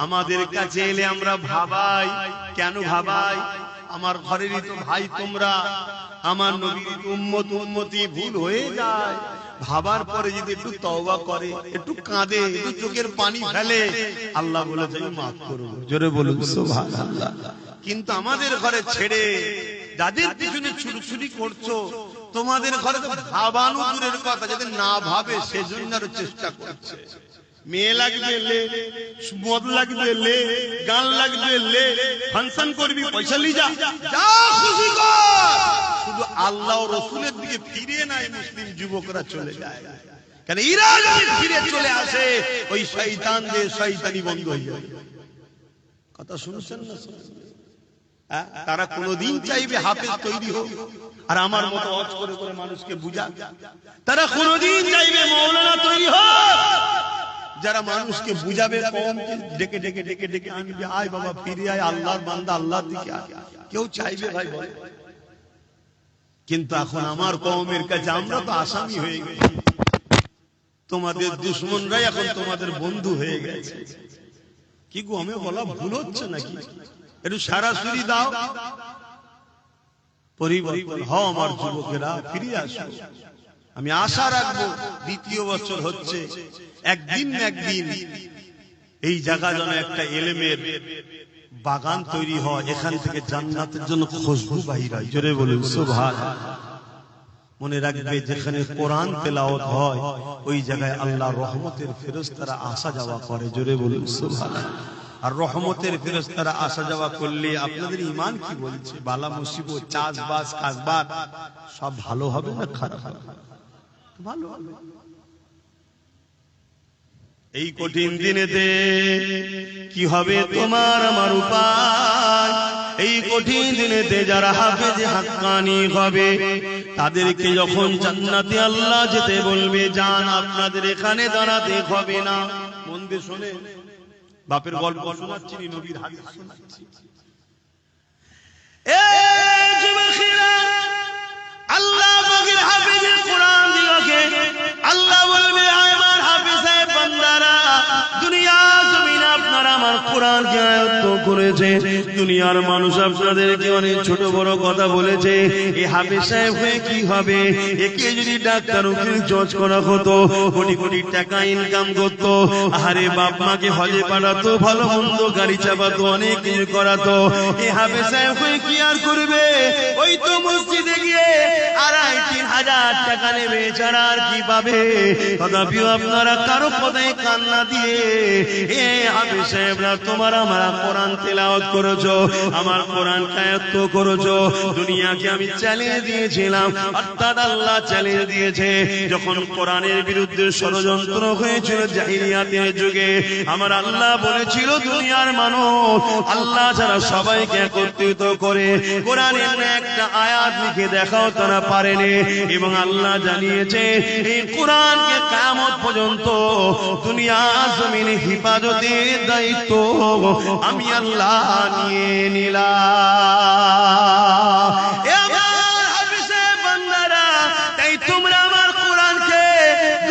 আমাদের কাছে এলে আমরা ভাবাই কেন? ভাবাই আমার ঘরেরই তো ভাই তোমরা, আমার নবীর উম্মত উম্মতি ভুল হয়ে যায়। ভাবার পরে যদি একটু তওবা করে, একটু কাঁদে, একটু চোখের পানি ফেলে, আল্লাহ বলে যাই মাফ করব। জোরে বলুন সুবহানাল্লাহ। কিন্তু আমাদের ঘরে ছেড়ে যাদের পিছনে ছুরি করছো, তোমাদের ঘরে তো ভাবানো দূরের কথা, যাদের না ভাবে সেজন্য আরো চেষ্টা করছে। মেয়ে লাগবে লে, মদ লাগবে লে, গান লাগবে লে, ফাংশন করবি পয়সা লি যা, যা খুশি কর, শুধু আল্লাহ ও রাসূলের দিকে ফিরে নাই মুসলিম যুবকরা চলে যায়। কেন এরা যদি ফিরে চলে আসে ওই শয়তানদের শয়তানি বন্ধ হয়ে যাবে। কথা শুনছেন না? তারা কোনদিন চাইবে হাফেজ তৈরি হোক আর আমার মতো ওয়াজ করে করে মানুষকে বুঝা। তারা কোনদিন চাইবে মাওলানা তৈরি হোক যারা মানুষকে বুঝাবে, কওমকে ডেকে ডেকে ডেকে ডেকে আনবে, আয় বাবা ফিরে আয়, আল্লাহর বান্দা আল্লাহর দিকে আয়। কেউ চাইবে ভাই বলে? কিন্তু এখন আমার কওমের কাছে আমরা তো আসামি হয়ে গেছি, তোমাদের দুশমনরাই এখন তোমাদের বন্ধু হয়ে গেছে। কি গো, আমি বলা ভুল হচ্ছে নাকি? একটু সরাসরি দাও, পরিবর্তন হও আমার যুবকেরা, ফিরে আসো। আমি আশা রাখবো দ্বিতীয় বছর হচ্ছে, একদিন না একদিন এই জায়গা যেন একটা ইলমের বাগান তৈরি হয়, এখান থেকে জান্নাতের জন্য খুশবু বাহির হয়। জোরে বলুন সুবহানাল্লাহ। মনে রাখবে যেখানে কোরআন তেলাওয়াত হয় ওই জায়গায় আল্লাহর রহমতের ফেরেশতারা আসা যাওয়া করে। জোরে বলুন সুবহানাল্লাহ। আর রহমতের ফেরেশতারা আসা যাওয়া করলে আপনাদের ঈমান কি বলছে? বালা মুসিবত, চাষবাস, কাজবাজ সব ভালো হবে না খারাপ হবে? ভালো হবে। এই কঠিন দিনেতে কি হবে তোমার আমার উপায়? এই কঠিন দিনেতে যারা হাফেজে হাক্কানি হবে তাদেরকে যখন জান্নাতে আল্লাহ যেতে বলবে, যান আপনাদের এখানে দাঁড়াতে হবে না। মন দিয়ে শুনে, বাপের গল্প শোনাচ্ছি, নবীর হাদিস শোনাচ্ছি। এই যুবকেরা, আল্লাহ পাকের হাফেজে কোরআন দিগকে আল্লাহ বলবে, আমার হাফেজ সাহেব বান্দারা, দুনিয়া জমিনে আপনারা আমার কোরআনকে আয়ত্ত করেছে, দুনিয়ার মানুষ আপনাদেরকে অনেক ছোট বড় কথা বলেছে, এই হাফেজ সাহেব হয়ে কি হবে? একে যদি ডাক্তার উকিল জজ করা হতো, কোটি কোটি টাকা ইনকাম করতো, আরে বাপ মাকে হজে পাঠাতো, ভালো মন্দ গাড়ি চাপাতো, অনেক কিছু করাতো, এই হাফেজ সাহেব হয়ে কি আর করবে? ওই তো মসজিদে গিয়ে 2,500-3,000 টাকা নেবে, ছাড়া আর কি পাবে? তথাপিও আপনারা কারো পদে কান্না দিয়ে এ হাফেজ সাহেবরা তোমার আমার কোরআন তেলাওয়াত করেছো, আমার কোরআন আয়াত করেছো, দুনিয়াকে আমি চ্যালেঞ্জ দিয়েছিলাম, অর্থাৎ আল্লাহ চ্যালেঞ্জ দিয়েছে। যখন কোরআনের বিরুদ্ধে ষড়যন্ত্র হয়েছিল জাহিলিয়াতের যুগে, আমার আল্লাহ বলেছিল দুনিয়ার মানুষ আল্লাহ ছাড়া সবাইকে একত্রিত করে কোরআনের একটা আয়াত লিখে দেখাও, তারা পারেনি। এবং আল্লাহ জানিয়েছে এই কোরআনকে কিয়ামত পর্যন্ত দুনিয়া জমিনে হিফাজতের দায়িত্ব আমি আল্লাহ নিয়ে নিলাম। এ আমার হাফেজে বান্দারা, তাই তোমরা আমার কোরআনকে,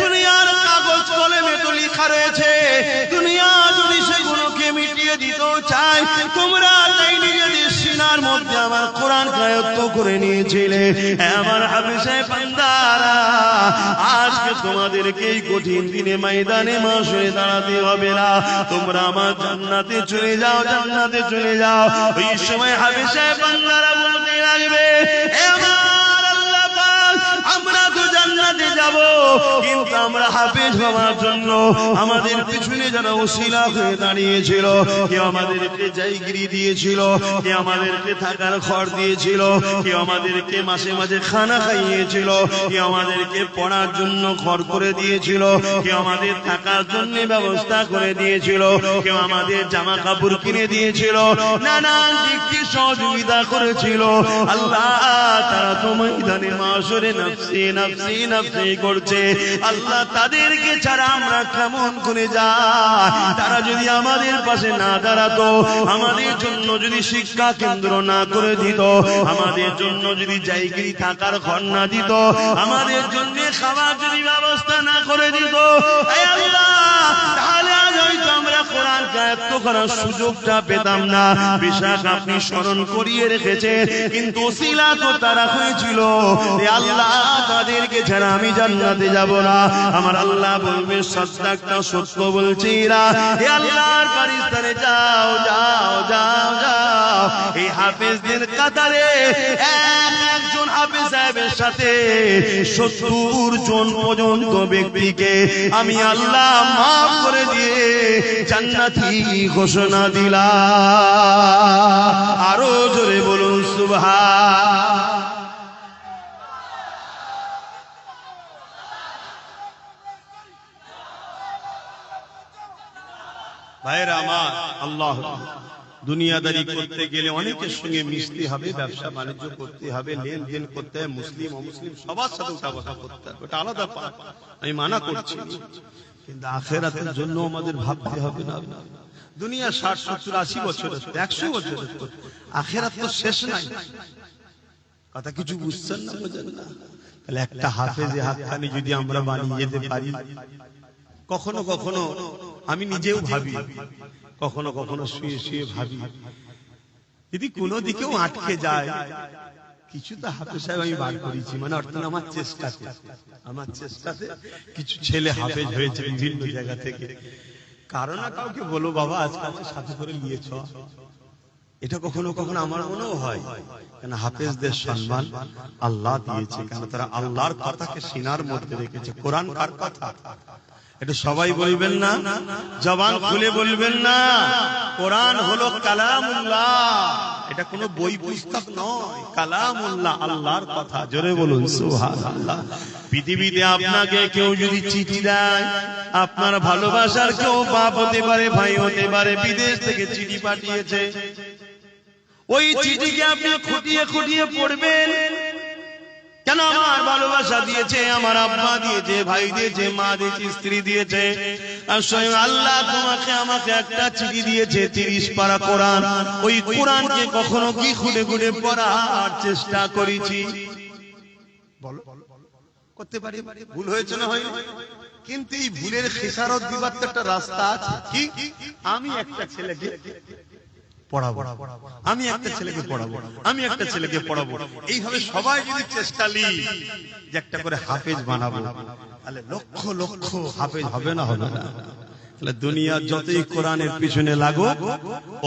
দুনিয়ার কাগজ কলমে তো লেখা রয়েছে, দুনিয়া যদি সেগুলোকে নাই, তোমরা তাই নিজেদের সিনার মধ্যে আমার কোরআন আয়ত্ত করে নিয়েছিলে। আমার হাফেজ বান্দারা, আজকে তোমাদেরকে এই কঠিন দিনে ময়দানে মাশরে দাঁড়াতে হবে না, তোমরা আমার জান্নাতে চলে যাও, জান্নাতে চলে যাও। ওই সময় হাফেজ বান্দারা বলতে লাগবে, আমরা তো জান্নাতে যাব, কিন্তু আমরা হাফেজ হওয়ার জন্য আমাদের পিছনে যারা ওসিলা হয়ে দাঁড়িয়েছিল, কেউ আমাদেরকে জায়গিরি দিয়েছিল, কেউ আমাদেরকে থাকার ঘর দিয়েছিল, কেউ আমাদেরকে মাসে মাঝে খানা খাইয়েছিল, কেউ আমাদেরকে পড়ার জন্য ঘর করে দিয়েছিল, কেউ আমাদের থাকার জন্য ব্যবস্থা করে দিয়েছিল, কেউ আমাদের জামা কাপড় কিনে দিয়েছিল, নানান দিক থেকে সহযোগিতা করেছিল। আল্লাহ তারা তো ময়দানে মাশরে নফসি নফসি নফসি করছে। আল্লাহ তাদেরকে ছাড়া আমরা কেমন করে যাই? তারা যদি আমাদের পাশে না দাঁড়াতো, আমাদের জন্য যদি শিক্ষা কেন্দ্র না করে দিত, আমাদের জন্য যদি জায়গিরি থাকার ঘর না দিত, আমাদের জন্য খাবার যদি ব্যবস্থা না করে দিত, তাহলে আজ হয়তো আমরা কোরআন আয়ত্ত করার সুযোগটা পেতাম না। বিশাখ আপনি স্মরণ করিয়ে রেখেছেন, কিন্তু ওসিলা তো তারা হয়েছিল। আল্লাহ তাদেরকে ছাড়া আমি জান্নাতে যাব না। আমার আল্লাহ বলবে, সাদ্দাকতা, সত্য বলছি না। হে আল্লাহর পারিস্তানে যাও যাও যাও যাও, এই হাফেজদের কাতারে একজন হাফেজ সাহেবের সাথে 70 জন পর্যন্ত ব্যক্তিকে আমি আল্লাহ মাফ করে দিয়ে জান্নাতি ঘোষণা দিলাম। আরো জোরে বলুন সুবহান। ভাইরা আমার, আল্লাহ, দুনিয়াদারি করতে গেলে অনেকের সঙ্গে মিশতে হবে, ব্যবসা বাণিজ্য করতে হবে, লেনদেন করতে হবে, মুসলিম অমুসলিম সবার সাথে উঠা বসা করতে হবে, ওটা আলাদা পাঠ, আমি মানা করছি। কিন্তু আখিরাতের জন্য আমাদের ভাবতে হবে না। দুনিয়া 60, 70, 80 বছর, 100 বছর, আখিরাত তো শেষ নাই। কথা কিছু বুঝছেন না, বোঝেন না? তাহলে একটা হাফেজে হাতখানি যদি আমরা বানিয়ে যেতে পারি, কখনো কখনো আমি নিজেও ভাবি, কখনো কখনো শুয়ে শুয়ে ভাবি, যদি কোনো দিকেও আটকে যায়, কিছু তো হাফেজ সাহেব আমি বার করেছি, মানে অর্থাৎ আমার চেষ্টাতে কিছু ছেলে হাফেজ হয়েছে বিভিন্ন জায়গা থেকে। কারো না কাউকে বলো, বাবা আজকাল সাথে করে নিয়েছ, এটা কখনো কখনো আমার মনেও হয়। কেন হাফেজদের সম্মান আল্লাহ দিয়েছে, কেন তারা আল্লাহর কথাকে সিনার মধ্যে রেখেছে। কোরআন কার কথা? এটা সবাই বলবেন না, জবান খুলে বলবেন না। কোরআন হলো কালামুল্লাহ, এটা কোনো বই পুস্তক নয়, কালামুল্লাহ, আল্লাহর কথা। জোরে বলুন সুবহানাল্লাহ। পৃথিবীতে আপনাকে কেউ যদি চিঠি দেয়, আপনার ভালোবাসার কেউ বাপ হতে পারে, ভাই হতে পারে, বিদেশ থেকে চিঠি পাঠিয়েছে, ওই চিঠিকে আপনি খুঁটিয়ে খুঁটিয়ে পড়বেন। কেন? আমার ভালোবাসা দিয়েছে, আমার আব্বা দিয়েছে, ভাই দিয়েছে, মা দিয়েছে, স্ত্রী দিয়েছে, আর স্বয়ং আল্লাহ তোমাকে আমাকে একটা চিঠি দিয়েছে, 30 পারা কোরআন। ওই কোরআনকে কখনো কি খুঁটে খুঁটে পড়ার চেষ্টা করেছি? বলো, করতে পারি? ভুল হয়েছে না হয়নি? কিন্তু এই ভুলের খেসারত দিবার তো একটা রাস্তা আছে। কি? আমি একটা ছেলেকে পড়াবো, আমি একটা ছেলেকে পড়াবো, আমি একটা ছেলেকে পড়াবো, এইভাবে সবাই যদি চেষ্টা লি যে একটা করে হাফেজ বানাবো, তাহলে লক্ষ লক্ষ হাফেজ হবে না? হবে না? তাহলে দুনিয়া যতই কোরআনের পিছনে লাগো,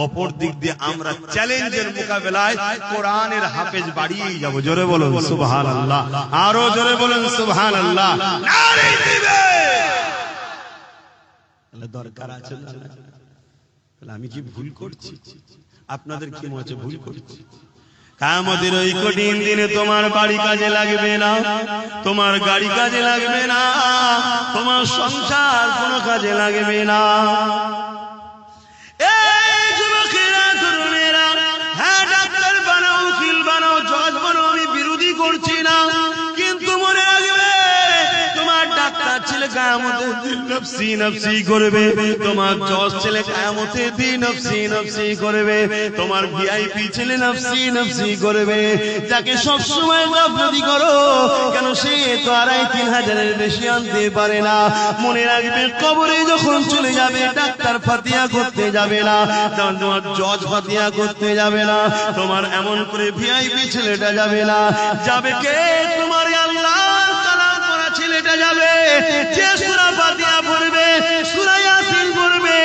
অপর দিক দিয়ে আমরা চ্যালেঞ্জের মোকাবেলায় কোরআনের হাফেজ বাড়িয়েই যাব। জোরে বলুন সুবহানাল্লাহ, আরো জোরে বলুন সুবহানাল্লাহ। নারে দিবে, তাহলে দরকার আছে না? তাহলে আমি কি ভুল করছি? আপনাদের কি মনে হচ্ছে ভুল করছি? কিয়ামতের ওই কঠিন দিনে তোমার বাড়ি কাজে লাগবে না, তোমার গাড়ি কাজে লাগবে না, তোমার সংসার কোনো কাজে লাগবে না। এই যুবকেরা, তরুণেরা, হ্যাঁ ডাক্তার বানাও, উকিল বানাও, জজ বানাও, আমি বিরোধী করছি না, কিন্তু মনে রাখবে তোমার ডাক্তার ছেলে কিয়ামতের দিন নফসি নফসি করবে, তোমার জজ ছেলে কিয়ামতের দিন নফসি নফসি করবে, তোমার ভিআইপি ছেলে নফসি নফসি করবে। যাকে সব সময় গাফলতি করো কেন, সে তো 2500-3000 বেশি আনতে পারে না। মনে রাখবে, কবরে যখন চলে যাবে ডাক্তার ফাতিহা করতে যাবে না, তোমার জজ ফাতিহা করতে যাবে না, তোমার এমন করে ভিআইপি ছেলেটা যাবে না। যাবে কে? তোমার আল্লাহর কালাম পড়া ছেলেটা যাবে, যে সূরা ফাতিহা পড়বে, সূরা ইয়াসিন পড়বে,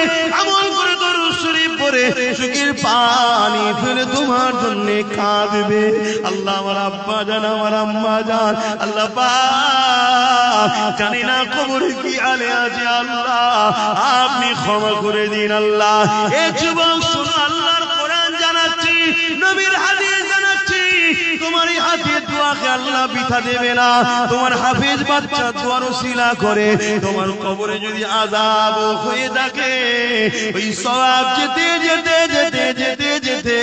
আমল করে দরুদ শরীফ পড়ে চোখের পানি ফেলে তোমার জন্য কাঁদবে। আল্লাহ আমার আব্বা জান, আমার আম্মা জান, আল্লাহ পাক জানি না কবরে কি আলে আছে, আল্লাহ আপনি ক্ষমা করে দিন। আল্লাহ এ যুবক শুনো, আল্লাহর কোরআন জানাচ্ছি, নবীর হাদিস জানাচ্ছি, তোমার এই হাতে দোয়াকে আল্লাহ বৃথা দেবে না। তোমার হাফেজ বাচ্চা দোয়ার ওসিলা করে তোমার কবরে যদি আযাব হয়ে থাকে, ওই সওয়াব যেতে যেতে যেতে যেতে যেতে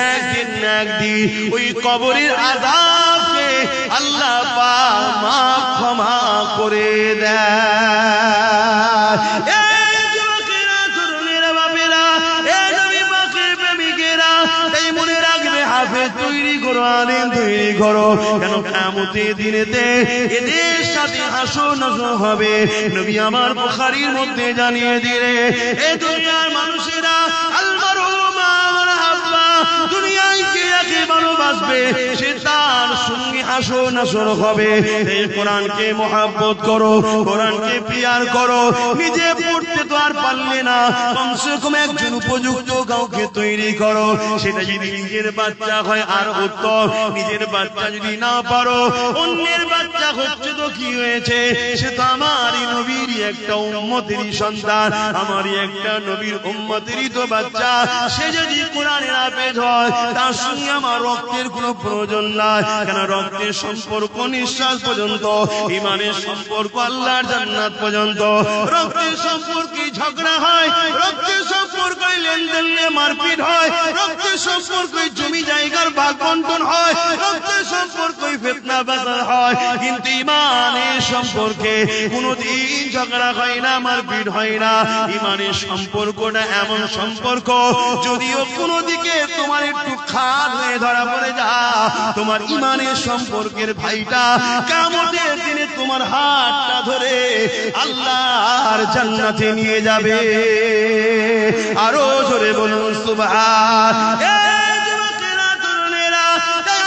একদিন না একদিন ওই কবরের আযাবকে আল্লাহ পাক মাফ ক্ষমা করে দেয়। এই যুবকেরা, তরুণেরা, বাপেরা, এই নবী পাকের প্রেমিকেরা, এই মনে রাখবে, হাফেজ তৈরি করো, আলেম তৈরি করো, কেন কিয়ামতের দিনেতে এদের সাথে হাসর নাসর হবে। নবী আমার বুখারীর মধ্যে জানিয়ে দিলে, এই দুনিয়ার মানুষেরা আলমারু মা মান হাব্বা, দুনিয়ায় কে যাকে ভালোবাসবে সে তার সঙ্গে হাসর নাসর হবে। এই কোরআনকে মহব্বত করো, কোরআনকে পিয়ার করো। নিজে পড়তে তো আর পারলে না, কমসে কম একজন উপযুক্ত কাউকে তৈরি করো। সেটা যদি নিজের বাচ্চা হয় আর উত্তম, নিজের বাচ্চা যদি না পারো, অন্যের বাচ্চা হচ্ছে তো কি হয়েছে, সে তো আমারই নবীরই একটা উম্মতেরই সন্তান, আমারই একটা নবীর উম্মতেরই তো বাচ্চা। সে যদি কোরআনের হাফেজ হয়, তার সঙ্গে আমার রক্তের কোনো প্রয়োজন নাই, কেন রক্তের সম্পর্ক নিঃশ্বাস পর্যন্ত, ইমানের সম্পর্ক আল্লাহর জান্নাত পর্যন্ত। রক্তের সম্পর্কে ঝগড়া হয়, রক্তের সম্পর্কে লেনদেন নিয়ে মারপিট হয়, রক্তের সম্পর্কে জমি জায়গার ভাগ বন্টন হয়, রক্তের সম্পর্কে ফিতনা বাজার হয়, কিন্তু ইমানের সম্পর্কে কোনোদিন ঝগড়া হয় না, মারপিট হয় না। ইমানের সম্পর্কটা এমন সম্পর্ক, যদিও কোনো দিকে তোমার একটু খাদ হয়ে ধরা পড়ে যা, তোমার ইমানের সম্পর্কের ভাইটা কিয়ামতের দিনে তোমার হাতটা ধরে আল্লাহর জান্নাতে নিয়ে যাবে। আরো জোরে বলুন সুবহান। এই যুবকেরা, তরুণেরা,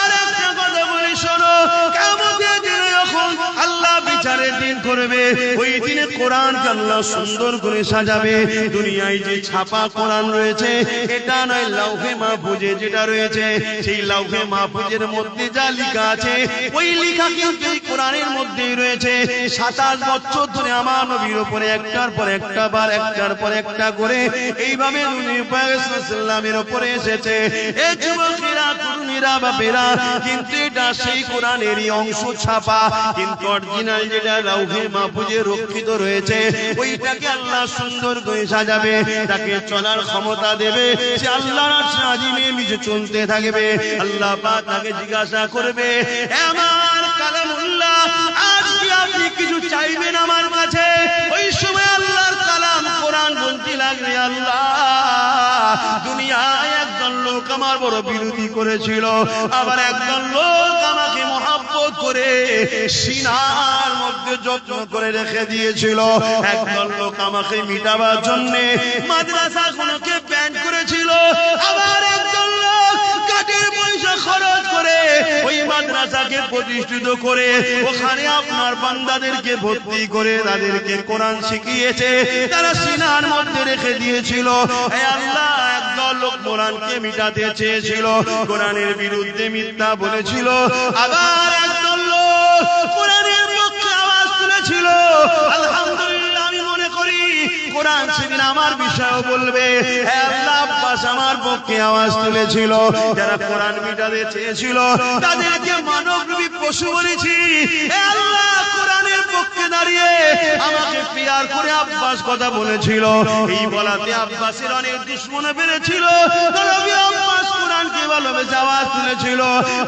আরেকটা কথা বলি শোনো, কিয়ামতের দিনে যখন আল্লাহ বিচারের দিন করবে, ওই দিনে কোরআনকে আল্লাহ সুন্দর করে সাজাবে। দুনিয়ায় যে ছাপা কোরআন রয়েছে, এটা নয়, লাউহে মাহফুজে যেটা রয়েছে, সেই লাউহে মাহফুজের মধ্যে যা লেখা আছে, ওই লেখা কিন্তু এই কোরআনের মধ্যেই রয়েছে। 27 বছর ধরে আমার নবীর উপরে একটার পর একটা বার, একটার পর একটা করে এইভাবে সাল্লামের উপরে এসেছে। এই যুবকেরা, তরুণীরা, বাপেরা, কিন্তু এটা সেই কোরআনেরই অংশ ছাপা, কিন্তু অরিজিনাল যেটা লাউহে মাহফুজে রক্ষিত রয়েছে, ওইটাকে আল্লাহ সুন্দর করে সাজাবে, তাকে চলার ক্ষমতা দেবে, সে আল্লাহর আজিমে নিজে চলতে থাকবে। আল্লাহ পাক তাকে জিজ্ঞাসা করবে, আমার কালামুল্লাহ, আজ কি আপনি কিছু চাইবেন আমার কাছে? ওই সময় আল্লাহর কালাম কোরআন বলতে লাগবে, আল্লাহ, দুনিয়ায় একজন লোক আমার বড় বিরোধী করেছিল, আবার একজন লোক আমাকে মহব্বত করে সিনার মধ্যে যত্ন করে রেখে দিয়েছিল, একজন লোক আমাকে মিটাবার জন্য মাদ্রাসাগুলোকে ব্যান করেছিল, আবার একজন লোক কাঠের পয়সা খরচ করে ওই মাদ্রাসাকে প্রতিষ্ঠিত করে ওখানে আপনার বান্দাদেরকে ভর্তি করে তাদেরকে কোরআন শিখিয়েছে, তারা সিনার মধ্যে রেখে দিয়েছিল। হে আল্লাহ, একদল লোক কোরআনকে মিটাতে চেয়েছিল, কোরআনের বিরুদ্ধে মিথ্যা বলেছিল, আবার একদল লোক কোরআনের পক্ষে আওয়াজ তুলেছিল। আলহামদুলিল্লাহ, আমি মনে করি কোরআন সেদিন আমার বিষয়ও বলবে। হে আল্লাহ, আব্বাস আমার পক্ষে আওয়াজ তুলেছিল, যারা কোরআন মিটাতে চেয়েছিল তাদেরকে মানবরূপী পশু বলেছি। হে আল্লাহ, কোরআনের পক্ষে দাঁড়িয়ে আমাকে পিয়ার করে আব্বাস কথা বলেছিল। এই বলাতে আব্বাসের অনেক দুশমন বেড়েছিল। নবী আব্বাস কোরআনকে ভালোবেসে আওয়াজ তুলেছিল,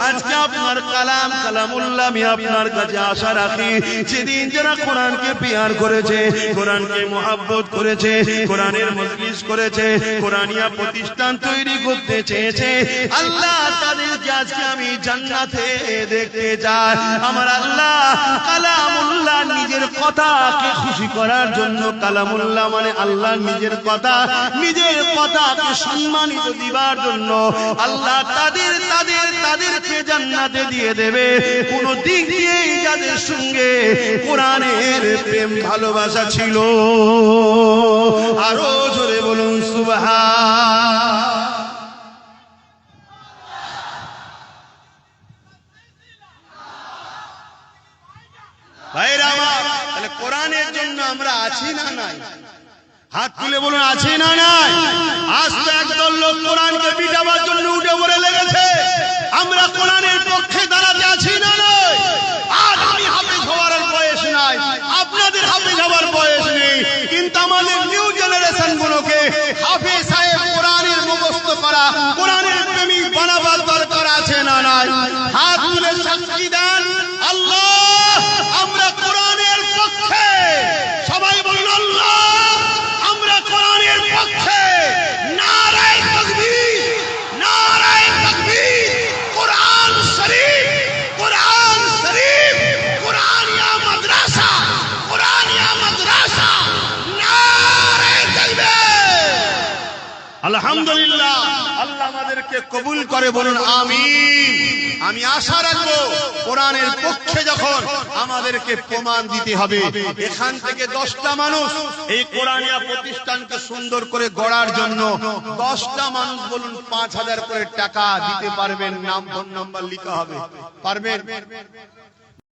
আজকে আপনার কালাম কালামুল্লাহ আমি আপনার কাছে আশা রাখি। যেদিন যারা কোরআনকে পিয়ার করেছে, কোরআনকে মুহাব্বত করেছে, কোরআনের মজলিস করেছে, কোরআনিয়া প্রতিষ্ঠান তৈরি করতে চেয়েছে, আল্লাহ তাদেরকে আজকে আমি জান্নাতে দেখতে চাই। আমার আল্লাহ কালামুল্লাহ নিজের কথাকে খুশি করার জন্য, কালামুল্লাহ মানে আল্লাহ নিজের কথাকে সম্মানিত দিবার জন্য আল্লাহ তাদেরকে জান্নাতে দিয়ে দেবে। কোন দিক দিয়ে যাদের সঙ্গে কোরআনের প্রেম ভালোবাসা ছিল, আরো জোরে বলুন সুবহান। ভাইরা আমার, তাহলে কোরআনের জন্য আমরা আছি না নাই? হাত তুলে বলুন আছি না নাই? আজ তো একদল লোক কোরআনকে পিটাবার জন্য উঠে পড়ে লেগেছে। আমরা কোরআনের পক্ষে দাঁড়াতে আছি না নাই? আজ আমি হাফেজ হওয়ার বয়স নাই, আপনাদের হাফেজ হওয়ার বয়স নেই, কিন্তু আমাদের নিউ জেনারেশন গুলোকে হাফেজ সাহেব কোরআনের মুখস্থ করা, কোরআনের প্রেমিক বানাবার দরকার আছে না নাই? হাত তুলে সাক্ষী দেন আল্লাহ আমরা কোরআনের পক্ষে। সবাই বলুন আল্লাহ আমরা কোরআনের পক্ষে। নারায়ে তাকবীর, নারায়ে তাকবীর। কোরআন শরীফ, কোরআন শরীফ, কোরআনিয়া মাদ্রাসা, কোরআনিয়া মাদ্রাসা। নারায়ে তাকবীর। আলহামদুলিল্লাহ, আল্লাহ আমাদেরকে কবুল করে বলুন আমিন। আমি আশা রাখবো কোরআনের পক্ষে যখন আমাদেরকে প্রমাণ দিতে হবে। এখান থেকে 10টা মানুষ এই কোরআনিয়া প্রতিষ্ঠানকে সুন্দর করে গড়ার জন্য 10টা মানুষ বলুন 5000 করে টাকা দিতে পারবেন? নাম ফোন নাম্বার লিখা হবে, পারবেন?